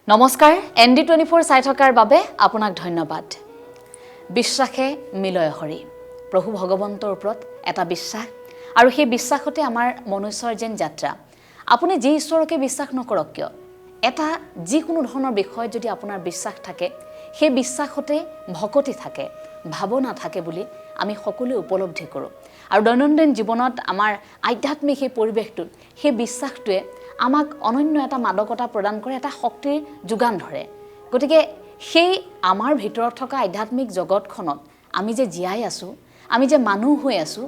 নমস্কাৰ ND24 চাই থকাৰ বাবে আপোনাক ধন্যবাদ। বিশ্বাসে মিলয় হৰি প্ৰভু ভগৱন্তৰ ওপৰত এটা বিশ্বাস আৰু সেই বিশ্বাসতে আমাৰ মনুষ্যৰ যেন যাত্ৰা। আপুনি যি ঈশ্বৰকে বিশ্বাস নকৰক কিয় এটা যিকোনো ধৰণৰ বিষয় যদি আপোনাৰ বিশ্বাস থাকে সেই বিশ্বাসতে ভকতি থাকে ভাৱনা থাকে বুলি আমি সকলোৱে উপলব্ধি কৰোঁ আৰু দৈনন্দিন জীৱনত আমাৰ আধ্যাত্মিক সেই পৰিৱেশটোত সেই বিশ্বাসটোৱে আমাক অনন্য এটা মাদকতা প্ৰদান কৰে এটা শক্তিৰ যোগান ধৰে গতিকে সেই আমাৰ ভিতৰত থকা আধ্যাত্মিক জগতখনত আমি যে জীয়াই আছো আমি যে মানুহ হৈ আছো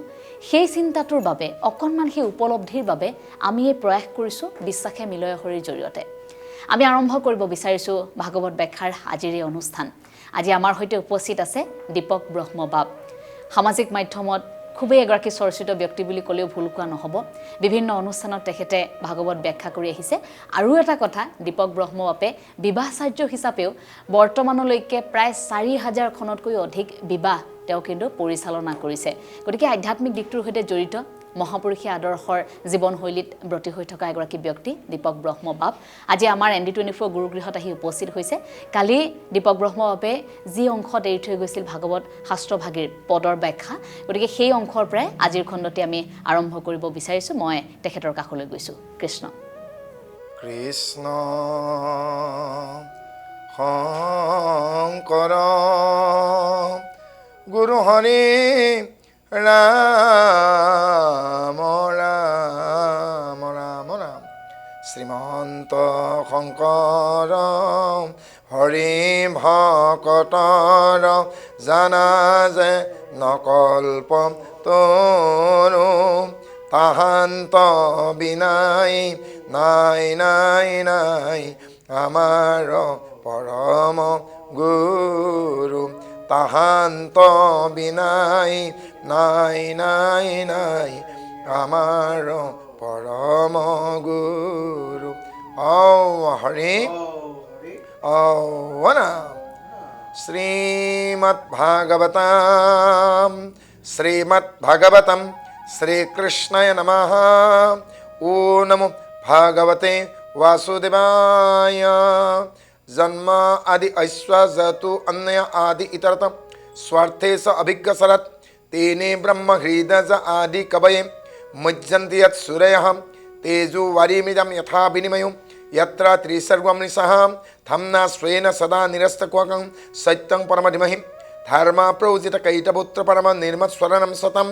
সেই চিন্তাটোৰ বাবে অকণমান সেই উপলব্ধিৰ বাবে আমি এই প্ৰয়াস কৰিছো বিশ্বাসে মিলয় হৰিৰ জৰিয়তে আমি আৰম্ভ কৰিব বিচাৰিছো ভাগৱত ব্যাখ্যাৰ আজিৰ এই অনুষ্ঠান আজি আমাৰ সৈতে উপস্থিত আছে দীপক ব্ৰহ্মবাব সামাজিক মাধ্যমত খুবেই এগৰাকী চৰ্চিত ব্যক্তি বুলি ক'লেও ভুল কোৱা নহ'ব বিভিন্ন অনুষ্ঠানত তেখেতে ভাগৱত ব্যাখ্যা কৰি আহিছে আৰু এটা কথা দীপক ব্ৰহ্মবাবে বিবাহাচাৰ্য হিচাপেও বৰ্তমানলৈকে প্ৰায় 4000 খনতকৈ অধিক বিবাহ তেওঁ কিন্তু পৰিচালনা কৰিছে গতিকে আধ্যাত্মিক দিশটোৰ সৈতে জড়িত মহাপুৰুষী আদৰ্শৰ জীৱনশৈলীত ব্ৰতী হৈ থকা এগৰাকী ব্যক্তি দীপক ব্ৰহ্মবাব আজি আমাৰ ND24 গুৰুগৃহত আহি উপস্থিত হৈছে কালি দীপক ব্ৰহ্মবাবে যি অংশত এৰি থৈ গৈছিল ভাগৱত শাস্ত্ৰভাগীৰ পদৰ ব্যাখ্যা গতিকে সেই অংশৰ পৰাই আজিৰ খণ্ডতে আমি আৰম্ভ কৰিব বিচাৰিছো মই তেখেতৰ কাষলৈ গৈছো কৃষ্ণ কৃষ্ণ শংকৰ গুৰু হৰি ৰাম ৰাম ৰাম ৰাম শ্ৰীমন্ত শংকৰ হৰি ভকতৰ জানা যে নকল্প তৰু তাহান্ত বিনাই নাই নাই নাই আমাৰ পৰম গুৰু তাহান্ত বিনাই নাই নাই নাই আমাৰ পৰম গুৰু হৰি নাম শ্ৰীমদ্ভাগৱতম শ্ৰীকৃষ্ণায় নমঃ ও নমো ভাগৱতে वासुदेवाय जन्म आदि ऐश्वर्यतु अन्य आदि इतरतम स्वार्थे स अभिज्ञसरत् तेने ब्रह्म हृदय आदि कवये मुज्जन्ति यत् सूरयः तेजो वारिमिदं यथा विनिमयो यत्र त्रिसर्वमनिशः थम्ना स्वेन सदा निरस्तक्वकं सत्यं परमधिमहि धर्म प्रोजित कैटपुत्र परम निर्मत्स्वरणं सतं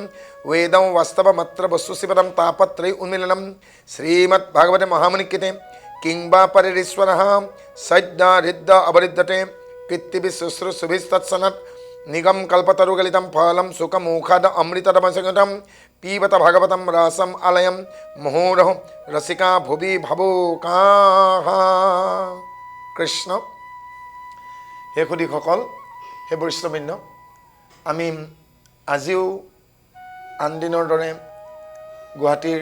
वेदं वास्तवमत्र वस्तुशिवदं तापत्रय उन्मिलनं श्रीमद्भागवते महामुनिकृते किंबा परिरीश्वरः सज्ञा हृद्य अवरिद्धते कीर्तिभिशुश्रूषुभिस्तत्सनत् निगम कल्पतरुगलितं फलं सुखमुखाद अमृतदमसंयुतं पीबत भागवतं रसं आलयं मुहुरः रसिका भुवि भावुकाः कृष्ण हे खुदीসকল হে বৈষ্ণৱবৃন্দ আমি আজিও আন দিনৰ দৰে গুৱাহাটীৰ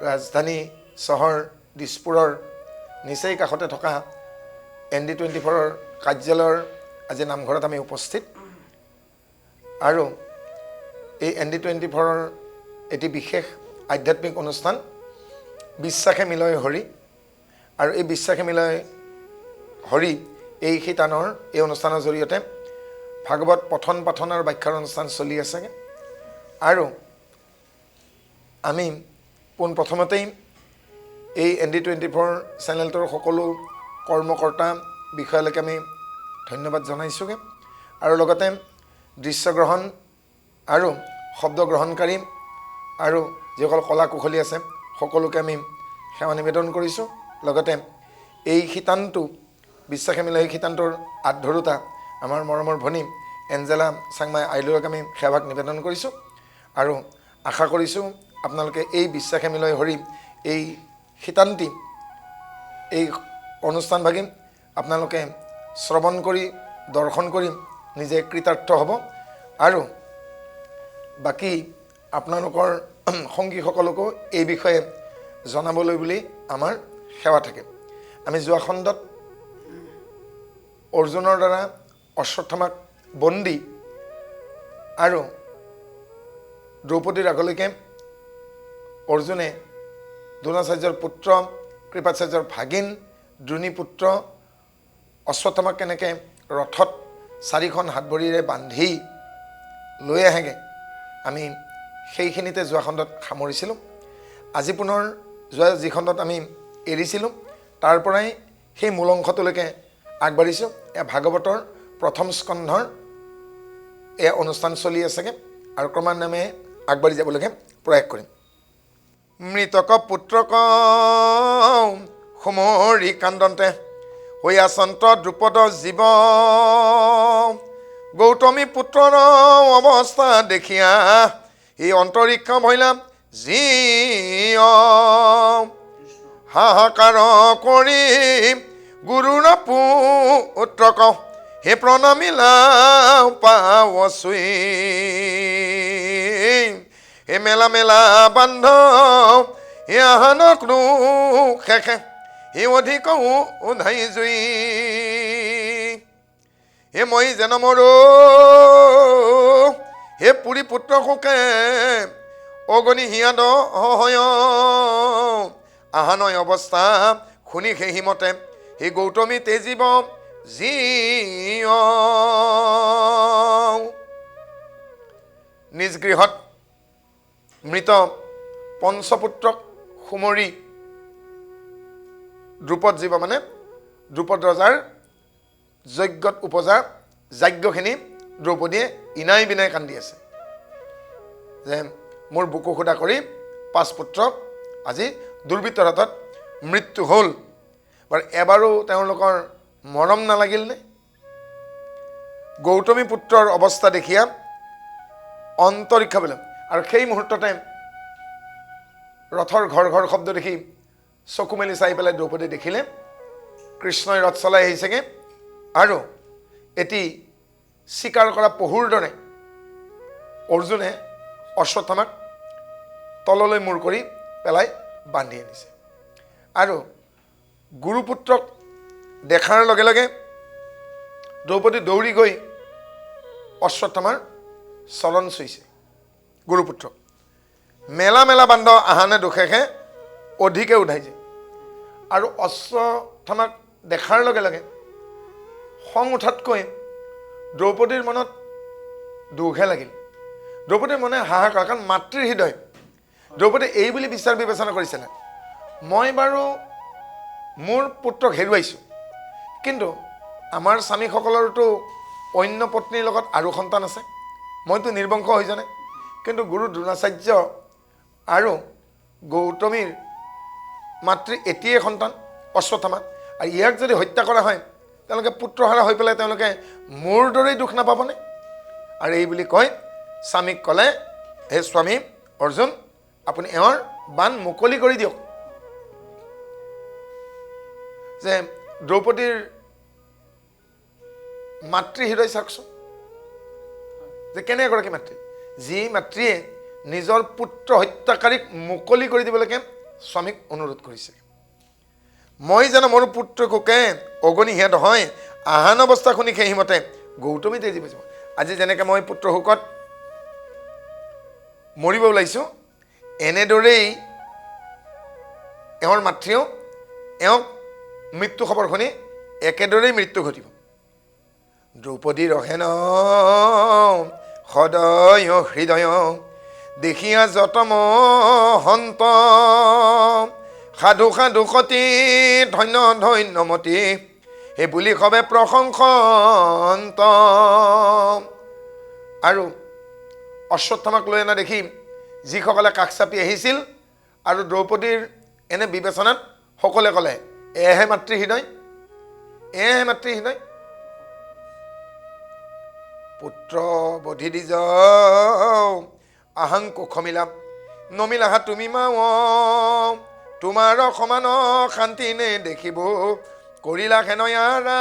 ৰাজধানী চহৰ দিছপুৰৰ নিচেই কাষতে থকা ND24 কাৰ্যালয়ৰ আজি নামঘৰত আমি উপস্থিত আৰু এই ND24 এটি বিশেষ আধ্যাত্মিক অনুষ্ঠান বিশ্বাসে মিলয় হৰি আৰু এই বিশ্বাসে মিলয় হৰি এই শিতানৰ এই অনুষ্ঠানৰ জৰিয়তে ভাগৱত পঠন পাঠন আৰু ব্যাখ্যাৰ অনুষ্ঠান চলি আছে আৰু আমি পোনপ্ৰথমতেই এই ND24 চেনেলটোৰ সকলো কৰ্মকৰ্তা বিষয়ালৈকে আমি ধন্যবাদ জনাইছোঁগৈ আৰু লগতে দৃশ্যগ্ৰহণ আৰু শব্দ গ্ৰহণকাৰী আৰু যিসকল কলা কুশলী আছে সকলোকে আমি সেৱা নিবেদন কৰিছোঁ লগতে এই শিতানটো বিশ্বাসে মিলয় শিতানটোৰ আধৰুতা আমাৰ মৰমৰ ভনী এঞ্জেলা চাংমাই আইলৈক আমি সেৱাক নিবেদন কৰিছোঁ আৰু আশা কৰিছোঁ আপোনালোকে এই বিশ্বাসে মিলয় হৰি এই শিতানটি এই অনুষ্ঠানভাগী আপোনালোকে শ্ৰৱণ কৰি দৰ্শন কৰি নিজে কৃতাৰ্থ হ'ব আৰু বাকী আপোনালোকৰ সংগীসকলকো এই বিষয়ে জনাবলৈ বুলি আমাৰ সেৱা থাকে আমি যোৱা খণ্ডত অৰ্জুনৰ দ্বাৰা অশ্বত্থামাক বন্দী আৰু দ্ৰৌপদীৰ আগলৈকে অৰ্জুনে দ্ৰোণাচাৰ্যৰ পুত্ৰ কৃপাচাৰ্যৰ ভাগিন দ্ৰোণীপুত্ৰ অশ্বত্থামাক কেনেকৈ ৰথত 4খন হাত ভৰিৰে বান্ধি লৈ আহেগৈ, আমি সেইখিনিতে যোৱা খণ্ডত সামৰিছিলোঁ। আজি পুনৰ যোৱা যি খণ্ডত আমি এৰিছিলোঁ তাৰ পৰাই সেই মূল অংশটোলৈকে আগবাঢ়িছোঁ। এয়া ভাগৱতৰ প্ৰথম স্কন্ধৰ এয়া অনুষ্ঠান চলি আছেগৈ আৰু ক্ৰমান্বয়ে আগবাঢ়ি যাবলৈকে প্ৰয়াস কৰিম। মৃতক পুত্ৰক সুমৰি কান্দন্তে হৈ আচন্ত দ্ৰুপদ জীৱ, গৌতমী পুত্ৰৰ অৱস্থা দেখিয়া এই অন্তৰীক্ষ ভৈলা জীয়, হাহাকাৰ কৰি গুৰুৰ পুত্ৰক হে প্ৰণামিলা পাৱচুই, হে মেলা মেলা বান্ধ হে আহানক শেষে হে অধিক উধাই জুই, হে মই যেন মৰো হে পুৰী পুত্ৰ শোকে অগণি হিয়াদ হয়, আহানয় অৱস্থা শুনি সেইমতে হে গৌতমী তেজীৱ জীয়, নিজ গৃহত মৃত পঞ্চপুত্ৰক সুমৰি দ্ৰুপদ জীৱ মানে দ্ৰুপদ ৰজাৰ যজ্ঞত উপজা যাজ্ঞখিনি দ্ৰৌপদীয়ে ইনাই বিনাই কান্দি আছে যে মোৰ বুকু সুদা কৰি 5 পুত্ৰ আজি দুৰ্বৃত্তৰ হাতত মৃত্যু হ'ল। বাৰু এবাৰো তেওঁলোকৰ মৰম নালাগিল নে? গৌতমী পুত্ৰৰ অৱস্থা দেখিয়া অন্তৰীক্ষ বোলে, আৰু সেই মুহূৰ্ততে ৰথৰ ঘৰ ঘৰ শব্দ দেখি চকু মেলি চাই পেলাই দ্ৰৌপদী দেখিলে কৃষ্ণই ৰথ চলাই আহিছেগৈ আৰু এটি চিকাৰ কৰা পহুৰ দৰে অৰ্জুনে অশ্বত্থামাক তললৈ মূৰ কৰি পেলাই বান্ধি আনিছে। আৰু গুৰুপুত্ৰক দেখাৰ লগে লগে দ্ৰৌপদী দৌৰি গৈ অশ্বত্থামাৰ চৰণ চুইছে। গুৰুপুত্ৰক মেলা মেলা বান্ধ আহানে দুশেষে অধিকে উধাইছে। আৰু অশ্বত্থামাক দেখাৰ লগে লগে খং উঠাতকৈ দ্ৰৌপদীৰ মনত দুখহে লাগিল। দ্ৰৌপদীৰ মনে হাহাকাৰ, কাৰণ মাতৃৰ হৃদয়। দ্ৰৌপদীয়ে এই বুলি বিচাৰ বিবেচনা কৰিছিলে, মই বাৰু মোৰ পুত্ৰক হেৰুৱাইছোঁ, কিন্তু আমাৰ স্বামীসকলৰতো অন্য পত্নীৰ লগত আৰু সন্তান আছে, মইতো নিৰ্বংশ হৈ যোৱা নাই। কিন্তু গুৰু দ্ৰোণাচাৰ্য আৰু গৌতমীৰ মাতৃ এটিয়ে সন্তান অশ্বত্থামা, আৰু ইয়াক যদি হত্যা কৰা হয় তেওঁলোকে পুত্ৰহাৰা হৈ পেলাই তেওঁলোকে মোৰ দৰেই দুখ নাপাবনে? আৰু এই বুলি কয় স্বামীক ক'লে, হে স্বামী অৰ্জুন, আপুনি এওঁৰ বান মুকলি কৰি দিয়ক। যে দ্ৰৌপদীৰ মাতৃ হৃদয় চাওকচোন, যে কেনে এগৰাকী মাতৃ, যি মাতৃয়ে নিজৰ পুত্ৰ হত্যাকাৰীক মুকলি কৰি দিবলৈকে স্বামীক অনুৰোধ কৰিছে। মই জানো মোৰ পুত্ৰকোকে অগণি হিয়াত হয়, আহান অৱস্থা শুনি সেইমতে গৌতমী তেজী বুজিব। আজি যেনেকৈ মই পুত্ৰ শোকত মৰিব ওলাইছোঁ, এনেদৰেই এওঁৰ মাতৃয়েও এওঁক মৃত্যু খবৰ শুনি একেদৰেই মৃত্যু ঘটিব। দ্ৰৌপদী ৰহেন সদয় হৃদয় দেখিয়া যতম হন্ত, সাধু সাধু সতী ধন্য ধন্যমতী সেই বুলি কবে প্ৰশংসন্ত। আৰু অশ্বত্থামাক লৈ অনা দেখি যিসকলে কাষ চাপি আহিছিল আৰু দ্ৰৌপদীৰ এনে বিবেচনাত সকলোৱে ক'লে, এহে মাতৃ হৃদয়, এহে মাতৃ হৃদয়। পুত্ৰ বধি দিজ আহাং কুশ মিলা নমিলাহা তুমি মাও, তোমাৰ সমান শান্তি নে দেখিব কৰিলা খেনয়াৰা।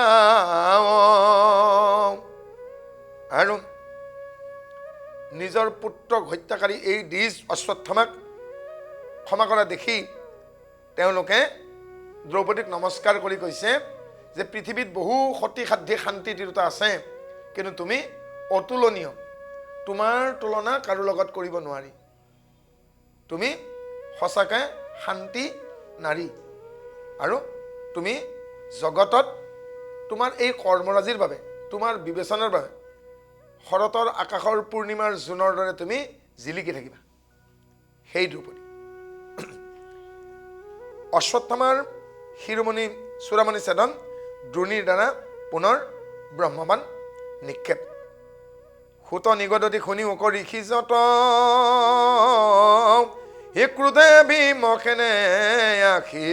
আৰু নিজৰ পুত্ৰক হত্যাকাৰী এই দ্বিজ অশ্বত্থামাক ক্ষমা কৰা দেখি তেওঁলোকে দ্ৰৌপদীক নমস্কাৰ কৰি কৈছে যে পৃথিৱীত বহু সতীসাধ্যী শান্তি তিৰোতা আছে, কিন্তু তুমি অতুলনীয়, তোমাৰ তুলনা কাৰো লগত কৰিব নোৱাৰি, তুমি সঁচাকৈ শান্তি নাৰী, আৰু তুমি জগতত তোমাৰ এই কৰ্মৰাজিৰ বাবে, তোমাৰ বিবেচনাৰ বাবে শৰতৰ আকাশৰ পূৰ্ণিমাৰ জোনৰ দৰে তুমি জিলিকি থাকিবা। সেই দ্ৰৌপদী। অশ্বত্থামাৰ শিৰোমণি চূড়ামণি ছেদন দ্ৰোণীৰ দ্বাৰা পুনৰ ব্ৰহ্মবাণ নিক্ষেপ। সুত নিগদতি শুনি উক ঋষি যত হে ক্ৰোধে ভীমসেনে আখি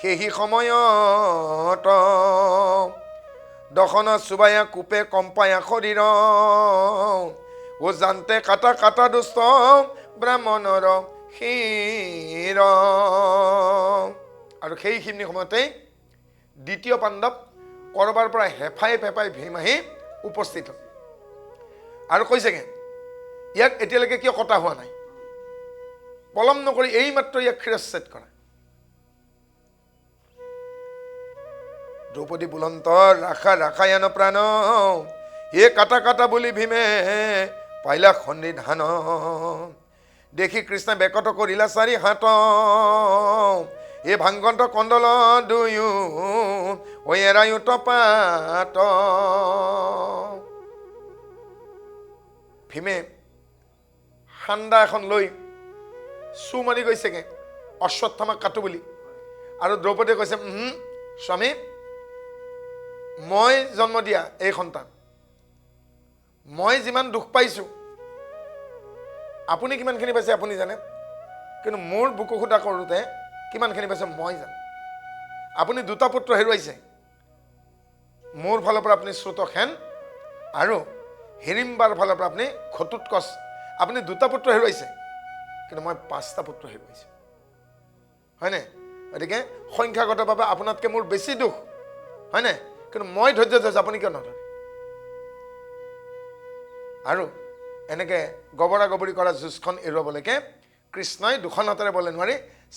সেই সময়ত দশন চুবায়া কোপে কম্পায়া শৰীৰ ও জানতে কাটা কাটা দুষ্ট ব্ৰাহ্মণৰ শিৰ। আৰু সেইখিনি সময়তেই দ্বিতীয় পাণ্ডৱ কৰবাৰ পৰা হেফাই ফেফাই ভীম আহি উপস্থিত হ'ল আৰু কৈছেগে ইয়াক এতিয়ালৈকে কিয় কটা হোৱা নাই, পলম নকৰি এইমাত্ৰ ইয়াক শিৰচ্ছেদ কৰা। দ্ৰৌপদী বুলন্ত ৰাখা ৰাখায়ন প্ৰাণ হে কাটা কাটা বুলি ভীমে পাইলা সন্নিধান। দেখি কৃষ্ণ বেকত কৰিলা চাৰি হাত এ ভাংগন্ত কণ্ডল দুয়ো ঐ এৰায়ো টপাত। ভীমে সান্দা এখন লৈ চু মাৰি গৈছেগে অশ্বত্থামাক কাটো বুলি। আৰু দ্ৰৌপদীয়ে কৈছে স্বামী, মই জন্ম দিয়া এই সন্তান, মই যিমান দুখ পাইছোঁ আপুনি কিমানখিনি পাইছে আপুনি জানে, কিন্তু মোৰ বুকু ফুটা কৰোঁতে কিমানখিনি পাইছে মই জানো। আপুনি দুটা পুত্ৰ হেৰুৱাইছে, মোৰ ফালৰ পৰা আপুনি শ্ৰুতসেন আৰু হিড়িম্বাৰ ফালৰ পৰা আপুনি ঘটোৎকচ, আপুনি দুটা পুত্ৰ হেৰুৱাইছে, কিন্তু মই 5টা পুত্ৰ হেৰুৱাইছোঁ, হয়নে? গতিকে সংখ্যাগতভাৱে আপোনাতকৈ মোৰ বেছি দুখ, হয়নে? কিন্তু মই ধৈৰ্য ধৰিছোঁ, আপুনি কিয় নধৰে? আৰু এনেকৈ গবৰা গবৰি কৰা যুঁজখন এৰুৱাবলৈকে কৃষ্ণই 2খন হাতেৰে বলে নোৱাৰি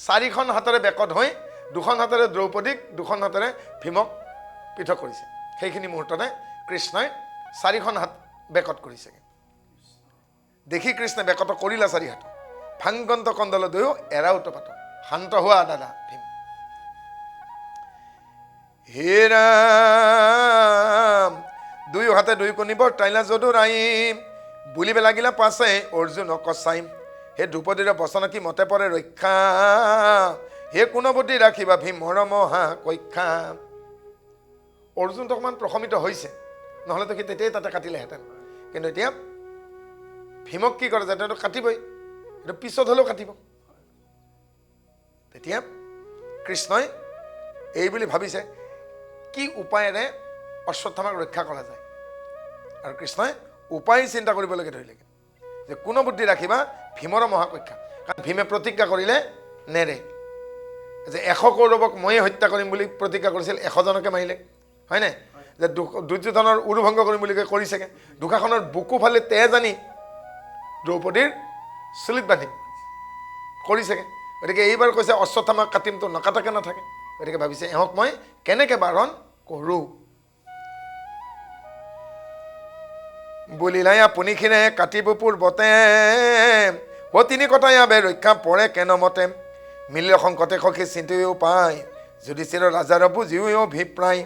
4খন হাতেৰে বেকত হৈ 2খন হাতেৰে দ্ৰৌপদীক 2খন হাতেৰে ভীমক পৃথক কৰিছে। সেইখিনি মুহূৰ্ততে কৃষ্ণই 4খন হাত বেকত কৰিছে। দেখি কৃষ্ণই বেকত কৰিলা 4 হাত, ভাংগন্ত কণ্ডল দুয়ো এৰাও টপাত। শান্ত হোৱা দাদা ভীম। হে ৰাম দুয়ো হাতে 2 কণী বৰ্তাইলা যদু ৰাইম বুলিব লাগিলা পাছে অৰ্জুনক চাইম। হে দ্ৰৌপদীৰ বচন কি মতে পৰে ৰক্ষা হে কোন বুদ্ধি ৰাখিবা ভীমৰ মহা কক্ষা। অৰ্জুনটো অকণমান প্ৰশমিত হৈছে, নহ'লেতো সি তেতিয়াই তাতে কাটিলেহেঁতেন। কিন্তু এতিয়া ভীমক কি কৰে, যাতে কাটিবই, সেইটো পিছত হ'লেও কাটিব। তেতিয়া কৃষ্ণই এই বুলি ভাবিছে কি উপায়েৰে অশ্বত্থামাক ৰক্ষা কৰা যায়। আৰু কৃষ্ণই উপায় চিন্তা কৰিবলৈকে ধৰিলেগৈ যে কোন বুদ্ধি ৰাখিবা ভীমৰ মহাকক্ষা। কাৰণ ভীমে প্ৰতিজ্ঞা কৰিলে নেৰে যে 100 কৌৰৱক ময়ে হত্যা কৰিম বুলি প্ৰতিজ্ঞা কৰিছিল, 100জনকে মাৰিলে, হয়নে? যে দুৰ্যোধনৰ উৰুভংগ কৰিম বুলি কৰিছেগে, দুখাখনৰ বুকু ফালে তেজ আনি দ্ৰৌপদীৰ চুলিত বান্ধিম কৰিছেগে। গতিকে এইবাৰ কৈছে অশ্বত্থামাক কাটিমতো নকাটাকে নাথাকে। গতিকে ভাবিছে এওঁক মই কেনেকৈ বাৰণ কৰোঁ। বুলিলাই আপুনি খিনে কাটিব পূৰ্বতে ও 3 কটাই আবে ৰক্ষা পৰে কেনমতে মিলিল সংকটে সখী চিন্তিও পায় যুধিষ্ঠিৰ ৰাজাৰ বুজিও অভিপ্ৰায়।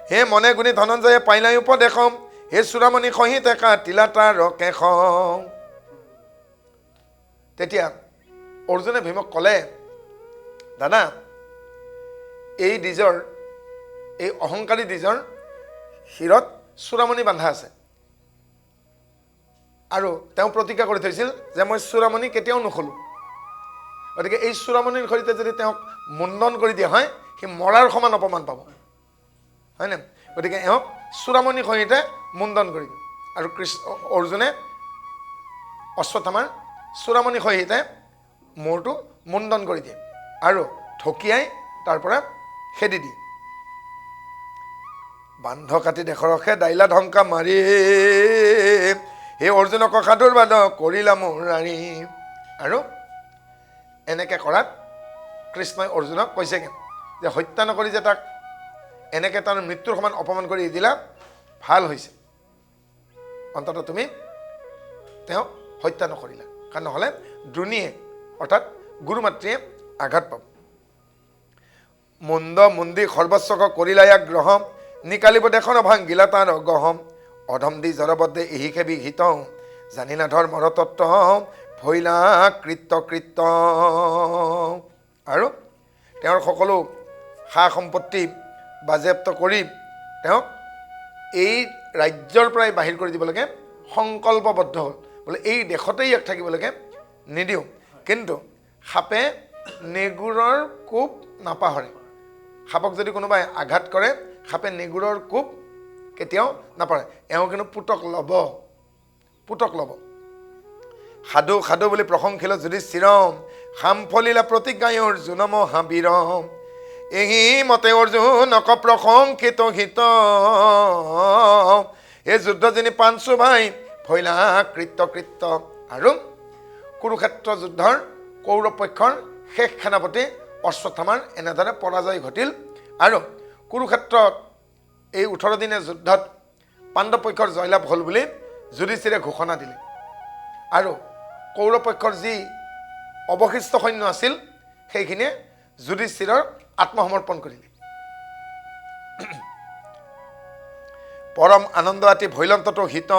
হে মনে গুণি ধনঞ্জয়ে পাইলাই উপদেশম হে চূড়ামণি সহিতে কাটিলা তাৰ কেশ। তেতিয়া অৰ্জুনে ভীমক ক'লে, দাদা এই দ্বিজৰ, এই অহংকাৰী দ্বিজৰ শিৰত চূড়ামণি বান্ধা আছে আৰু তেওঁ প্ৰতিজ্ঞা কৰি থৈছিল যে মই চূড়ামণি কেতিয়াও নুখোলোঁ। গতিকে এই চূড়ামণিৰ সৈতে যদি তেওঁক মুণ্ডন কৰি দিয়া হয় সি মৰাৰ সমান অপমান পাব, হয়নে? গতিকে এওঁক চূড়ামণিৰ সৈতে মুণ্ডন কৰি দিয়ে। আৰু অৰ্জুনে অশ্বত্থামাৰ চূড়ামণিৰ সৈতে মূৰটো মুণ্ডন কৰি দিয়ে আৰু ঢকিয়াই তাৰ পৰা খেদি দিয়ে। বান্ধ কাটি দেশৰসে দাইলা ধমকা মাৰি হে অৰ্জুনক সাধুৰ বাদ কৰিলা মুৰাৰী। আৰু এনেকৈ কৰাত কৃষ্ণই অৰ্জুনক কৈছেগৈ যে হত্যা নকৰি যে তাক এনেকৈ তাৰ মৃত্যুৰ সমান অপমান কৰি দিলা, ভাল হৈছে, অন্ততঃ তুমি তেওঁক হত্যা নকৰিলা। কাৰণ নহ'লে দ্ৰোণীয়ে অৰ্থাৎ গুৰু মাতৃয়ে আঘাত পাব। মুণ্ড মুণ্ডি সৰ্বস্বক কৰিলা ইয়াক গ্ৰহ নিকালিব দেশন ভাংগিলা তাৰ অগহম অধম দি জৰবদ্ধে ইহিকে বিহিত জানিলা ধৰ্মৰ তত্ত্ব ভৈলা কৃত্য কৃত্য আৰু তেওঁৰ সকলো সা সম্পত্তি বাজেয়াপ্ত কৰি তেওঁক এই ৰাজ্যৰ পৰাই বাহিৰ কৰি দিব লাগে সংকল্পবদ্ধ হ'ল বোলে এই দেশতেই ইয়াক থাকিব লাগে নিদিওঁ কিন্তু সাপে নেগুৰৰ কোব নাপাহৰে সাপক যদি কোনোবাই আঘাত কৰে সাপে নেগুৰৰ কোব কেতিয়াও নাপাহৰে এওঁ কিন্তু পুতক ল'ব সাধু সাধু বুলি প্ৰশংসিল যুধিষ্ঠিৰম খাম ফলিলা প্ৰতিজ্ঞায় অৰ্জুনম হাবীৰম এহি মতে অৰ্জুনক প্ৰশংসিত হিত এই যুদ্ধ যিনি পাঞ্চু ভাই ভৈলা কৃত্য কৃত্য আৰু কুৰুক্ষেত্ৰ যুদ্ধৰ কৌৰৱ পক্ষৰ শেষ সেনাপতি অশ্বত্থামাৰ এনেদৰে পৰাজয় ঘটিল আৰু কুৰুক্ষেত্ৰত এই 18 দিনীয়া যুদ্ধত পাণ্ডৱ পক্ষৰ জয়লাভ হ'ল বুলি যুধিষ্ঠিৰে ঘোষণা দিলে আৰু কৌৰৱ পক্ষৰ যি অৱশিষ্ট সৈন্য আছিল সেইখিনিয়ে যুধিষ্ঠিৰৰ আত্মসমৰ্পণ কৰিলে পৰম আনন্দ আতি ভৈলন্তটো হিত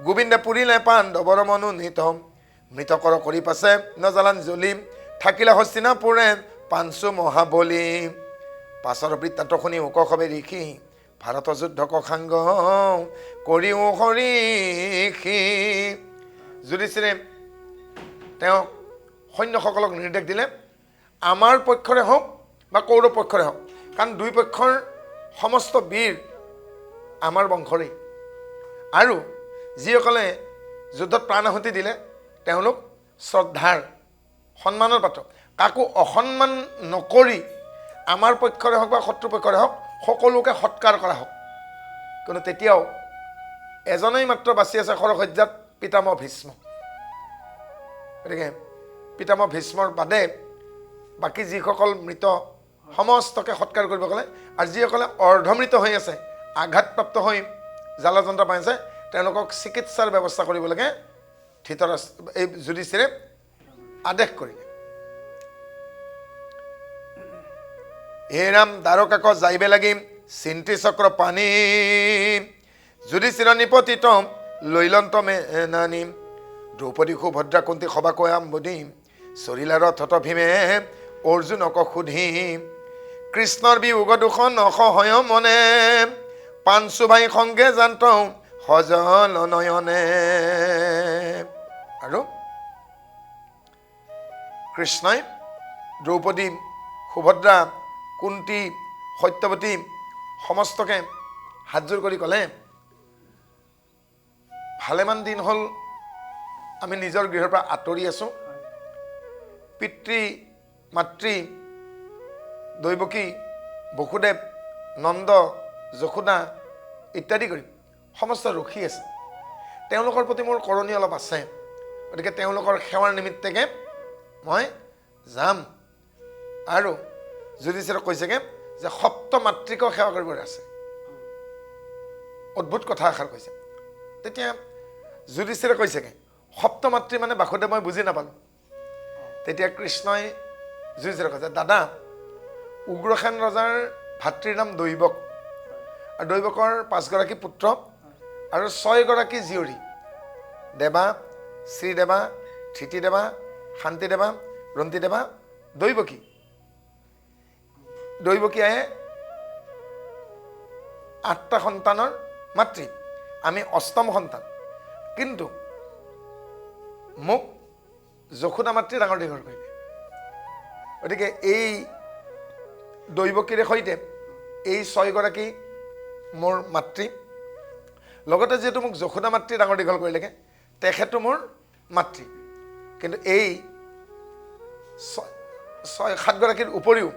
গোবিন্দে পুৰিলে পাণ্ডৱৰ মনোনীত মৃতকৰ কৰি পাছে নজালান জ্বলি থাকিলে হস্তিনাপুৰে পাঞ্চু মহাবলী পাছৰ বৃত্তান্ত শুনি উকসৱে ঋষি ভাৰত যুদ্ধক সাংগ কৰিও হৰিষি যুধিষ্ঠিৰে তেওঁ সৈন্যসকলক নিৰ্দেশ দিলে আমাৰ পক্ষৰে হওক বা কৌৰৱ পক্ষৰে হওক কাৰণ দুই পক্ষৰ সমস্ত বীৰ আমাৰ বংশৰেই আৰু যিসকলে যুদ্ধত প্ৰাণ আহুতি দিলে তেওঁলোক শ্ৰদ্ধাৰ সন্মানৰ পাত্ৰ কাকো অসন্মান নকৰি আমাৰ পক্ষৰে হওক বা শত্ৰু পক্ষৰে হওক সকলোকে সৎকাৰ কৰা হওক কিন্তু তেতিয়াও এজনেই মাত্ৰ বাচি আছে খৰসজ্জাত পিতামহ ভীষ্ম গতিকে পিতামহ ভীষ্মৰ বাদে বাকী যিসকল মৃত সমস্তকে সৎকাৰ কৰিব গ'লে আৰু যিসকলে অৰ্ধমৃত হৈ আছে আঘাতপ্ৰাপ্ত হৈ জ্বালাযন্ত্ৰ পাইছে তেওঁলোকক চিকিৎসাৰ ব্যৱস্থা কৰিব লাগে ধৃতৰাষ্ট্ৰ এই যুধিষ্ঠিৰে আদেশ কৰিলে হে ৰাম দ্বাৰকাক যাইবে লাগি চিন্তি চক্ৰ পানী যুধিষ্ঠিৰ নিপতিত লৈলন্ত মেনানি দ্ৰৌপদী সুভদ্ৰা কুন্তি সবাকৈ আম্বুদি চৰিলা ৰথত ভীমে অৰ্জুনক সুধি কৃষ্ণৰ বিয়োগ দুখন অসহয় মনে পাঞ্চু ভাই সংগে জান্ত সজল নয়নে আৰু কৃষ্ণই দ্ৰৌপদী সুভদ্ৰা কুন্তি সত্যৱতী সমস্তকে হাতযোৰ কৰি ক'লে ভালেমান দিন হ'ল আমি নিজৰ গৃহৰ পৰা আঁতৰি আছোঁ পিতৃ মাতৃ দৈৱকী বসুদেৱ নন্দ যশোদা ইত্যাদি কৰি সমস্ত ৰখি আছে তেওঁলোকৰ প্ৰতি মোৰ কৰণী অলপ আছে গতিকে তেওঁলোকৰ সেৱাৰ নিমিত্তকে মই যাম আৰু যুধিষ্ঠিৰক কৈছেগে যে সপ্ত মাতৃকক সেৱা কৰিবলৈ আছে অদ্ভুত কথা এষাৰ কৈছে তেতিয়া যুধিষ্ঠিৰে কৈছেগে সপ্ত মাতৃ মানে বাসুদেৱ মই বুজি নাপালোঁ তেতিয়া কৃষ্ণই যুধিষ্ঠিৰক কৈছে দাদা উগ্ৰসেন ৰজাৰ ভাতৃৰ নাম দৈৱক আৰু দৈৱকৰ 5 গৰাকী পুত্ৰ আৰু 6 গৰাকী জীয়ৰী দেৱা শ্ৰীদেৱা ধৃতিদেৱা শান্তিদেৱা ৰন্তিদেৱা দৈৱকী দৈৱকীয়ে 8টা সন্তানৰ মাতৃ আমি অষ্টম সন্তান কিন্তু মোক যশোদা মাতৃ ডাঙৰ দীঘল কৰিলে গতিকে এই দৈৱকীৰে সৈতে এই 6 গৰাকী মোৰ মাতৃ লগতে যেহেতু মোক যশোদা মাতৃ ডাঙৰ দীঘল কৰিলেগে তেখেতো মোৰ মাতৃ কিন্তু এই 7 গৰাকীৰ উপৰিও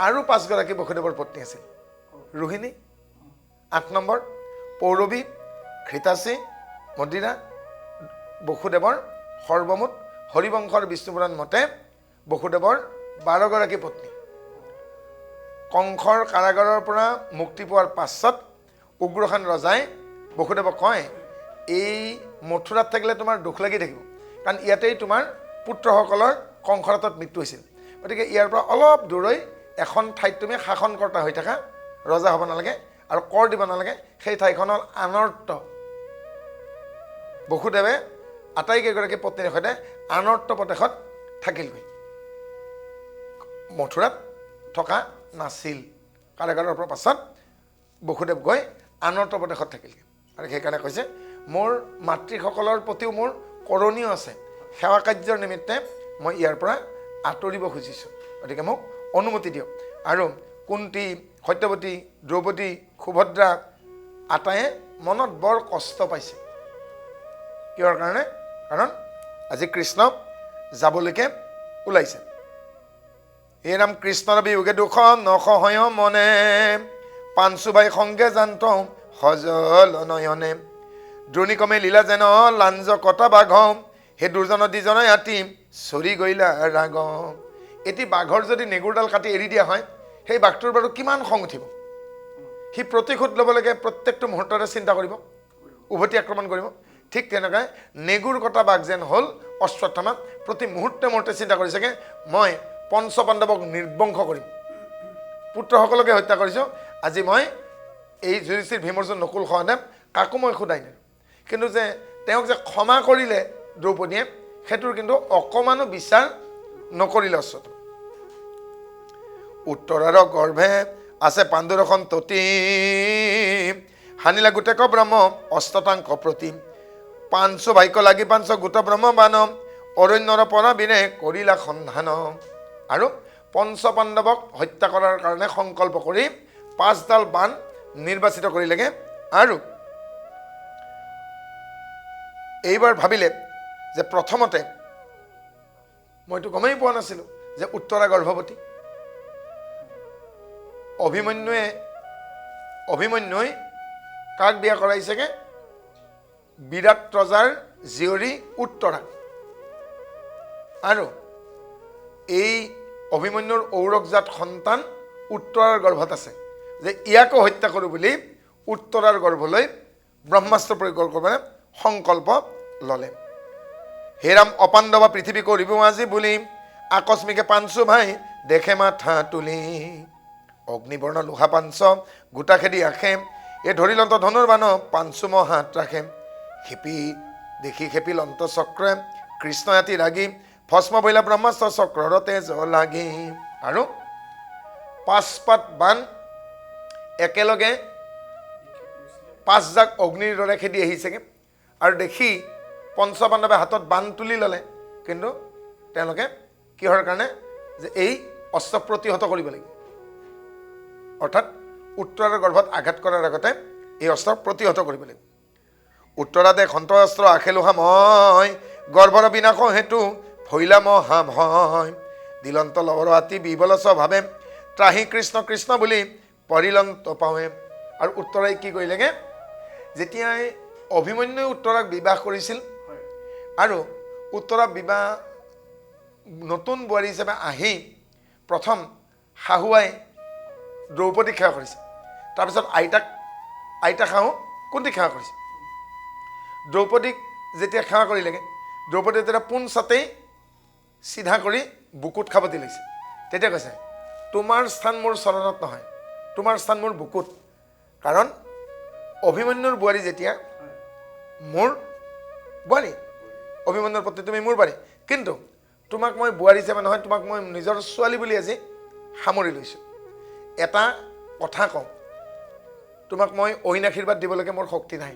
আৰু 5 গৰাকী বসুদেৱৰ পত্নী আছিল ৰোহিণী 8 নম্বৰ পৌৰৱী ঘৃতাচী মদিৰা বসুদেৱৰ সৰ্বমুঠ হৰিবংশৰ বিষ্ণুপুৰাণ মতে বসুদেৱৰ 12 গৰাকী পত্নী কংসৰ কাৰাগাৰৰ পৰা মুক্তি পোৱাৰ পাছত উগ্ৰসেন ৰজাই বসুদেৱক কয় এই মথুৰাত থাকিলে তোমাৰ দুখ লাগি থাকিব কাৰণ ইয়াতেই তোমাৰ পুত্ৰসকলৰ কংসৰ হাতত মৃত্যু হৈছিল গতিকে ইয়াৰ পৰা অলপ দূৰৈ এখন ঠাইত তুমি শাসনকৰ্তা হৈ থাকা, ৰজা হ'ব নালাগে আৰু কৰ দিব নালাগে, সেই ঠাইখনৰ আনৰ্ত বসুদেৱে আটাইকেইগৰাকী পত্নীৰ সৈতে আনৰ্ত প্ৰদেশত থাকিলগৈ, মথুৰাত থকা নাছিল। কাৰাগাৰৰ পৰা পাছত বসুদেৱ গৈ আনৰ্ত প্ৰদেশত থাকিলগৈ। আৰু সেইকাৰণে কৈছে মোৰ মাতৃসকলৰ প্ৰতিও মোৰ কৰণীয় আছে, সেৱা কাৰ্যৰ নিমিত্তে মই ইয়াৰ পৰা আঁতৰিব খুজিছোঁ, গতিকে মোক অনুমতি দিয়ক। আৰু কুন্তী, সত্যৱতী, দ্ৰৌপদী, সুভদ্ৰা আটায়ে মনত বৰ কষ্ট পাইছে। কিহৰ কাৰণে? কাৰণ আজি কৃষ্ণ যাবলৈকে ওলাইছে। হে ৰাম কৃষ্ণৰ বিয়োগে দুখ নসহয় মনে, পাঞ্চুবাই সংগে জান্ত সজল নয়নে, দ্ৰোণীকমে লীলা যেন লাঞ্জ কটা বাঘ, সেই দুৰ্জন দ্বিজনে আতি চৰি গইলা ৰাগ। এটি বাঘৰ যদি নেগুৰডাল কাটি এৰি দিয়া হয়, সেই বাঘটোৰ বাৰু কিমান খং উঠিব। সি প্ৰতিশোধ ল'বলৈকে প্ৰত্যেকটো মুহূৰ্ততে চিন্তা কৰিব, উভতি আক্ৰমণ কৰিব। ঠিক তেনেকৈ নেগুৰ কটা বাঘ যেন হ'ল অশ্বত্থামা, প্ৰতি মুহূৰ্তে মুহূৰ্তে চিন্তা কৰিছেগৈ মই পঞ্চপাণ্ডৱক নিৰ্বংশ কৰিম, পুত্ৰসকলকে হত্যা কৰিছোঁ, আজি মই এই যুধিষ্ঠিৰ, ভীমৰ্জুন, নকুল, সহদেৱ কাকো মই সোধাই নিদিওঁ। কিন্তু যে তেওঁক যে ক্ষমা কৰিলে দ্ৰৌপদীয়ে, সেইটোৰ কিন্তু অকণমানো বিচাৰ নকৰিলে অশ্বত্থামা। উত্তৰাৰ গৰ্ভে আছে পাণ্ডুৰখন ততি, হানিলা গোটেক ব্ৰহ্ম অস্ততাংক প্ৰতি, পাঞ্চ ভাইক লাগি পাঞ্চ গোট ব্ৰহ্ম বান, অৰণ্যৰ পৰা বিনে কৰিলা সন্ধান। আৰু পঞ্চপাণ্ডৱক হত্যা কৰাৰ কাৰণে সংকল্প কৰি 5ডাল বান নিৰ্বাচিত কৰিলেগৈ। আৰু এইবাৰ ভাবিলে যে প্ৰথমতে মইতো গমেই পোৱা নাছিলোঁ যে উত্তৰা গৰ্ভৱতী। অভিমন্যুৱে কাক বিয়া কৰাইছেগৈ? বিৰাট ৰজাৰ জীয়ৰী উত্তৰা। আৰু এই অভিমন্যুৰ ঔৰকজাত সন্তান উত্তৰাৰ গৰ্ভত আছে, যে ইয়াকো হত্যা কৰোঁ বুলি উত্তৰাৰ গৰ্ভলৈ ব্ৰহ্মাস্ত্ৰ প্ৰয়োগ কৰিবলৈ সংকল্প ল'লে। হেৰাম অপাণ্ডৱ পৃথিৱী কৰিব আজি বুলি, আকস্মিকে পাঞ্চু ভাই দেখে মাথা তুলি, অগ্নিবৰ্ণ লোহা পাঞ্চ গোটা খেদি আখে, এই ধৰিলন্ত ধনুৰ বান পাঞ্চু ম হাত ৰাখে, দেখি খেপি লন্ত চক্ৰে কৃষ্ণ আতি ৰাগি, ভস্ম বৈলা ব্ৰহ্মাস্ত্ৰ চক্ৰৰ তেজ লাগি। আৰু 5 পাত বান একেলগে 5 জাক অগ্নিৰ দৰে খেদি আহিছেগৈ। আৰু দেখি পঞ্চপাণ্ডৱে হাতত বান তুলি ল'লে, কিন্তু তেওঁলোকে কিহৰ কাৰণে? যে এই অস্ত্ৰ প্ৰতিহত কৰিব লাগিব, অৰ্থাৎ উত্তৰাৰ গৰ্ভত আঘাত কৰাৰ আগতে এই অস্ত্ৰ প্ৰতিহত কৰিব লাগিব। উত্তৰাতে খন্তৰ আখেলোহা মই, গৰ্ভৰ বিনাশ হেতু ভৈলা মহা ভয়, দিলন্ত লৱৰ আতি বিবল স্বভাৱে, ত্ৰাহি কৃষ্ণ কৃষ্ণ বুলি পৰিলন্ত পাৱে। আৰু উত্তৰাই কি কৰিলেগৈ? যেতিয়াই অভিমন্যুৱে উত্তৰাক বিবাহ কৰিছিল, আৰু উত্তৰা বিবাহ নতুন বোৱাৰী হিচাপে আহি প্ৰথম শাহুৱাই দ্ৰৌপদীক সেৱা কৰিছে, তাৰপিছত আইতাক শাহু কুন্তীক সেৱা কৰিছে। দ্ৰৌপদীক যেতিয়া সেৱা কৰিলেগৈ, দ্ৰৌপদীয়ে যেতিয়া পোন চাতেই চিধা কৰি বুকুত খাবতি লৈছে, তেতিয়া কৈছে তোমাৰ স্থান মোৰ চৰণত নহয়, তোমাৰ স্থান মোৰ বুকুত। কাৰণ অভিমন্যুৰ বোৱাৰী যেতিয়া মোৰ বোৱাৰী, অভিমন্যুৰ প্ৰতি তুমি মোৰ বোৱাৰী, কিন্তু তোমাক মই বোৱাৰী হিচাপে নহয়, তোমাক মই নিজৰ ছোৱালী বুলি আজি সামৰি লৈছোঁ। এটা কথা কওঁ, তোমাক মই ঐন আশীৰ্বাদ দিবলৈকে মোৰ শক্তি নাই,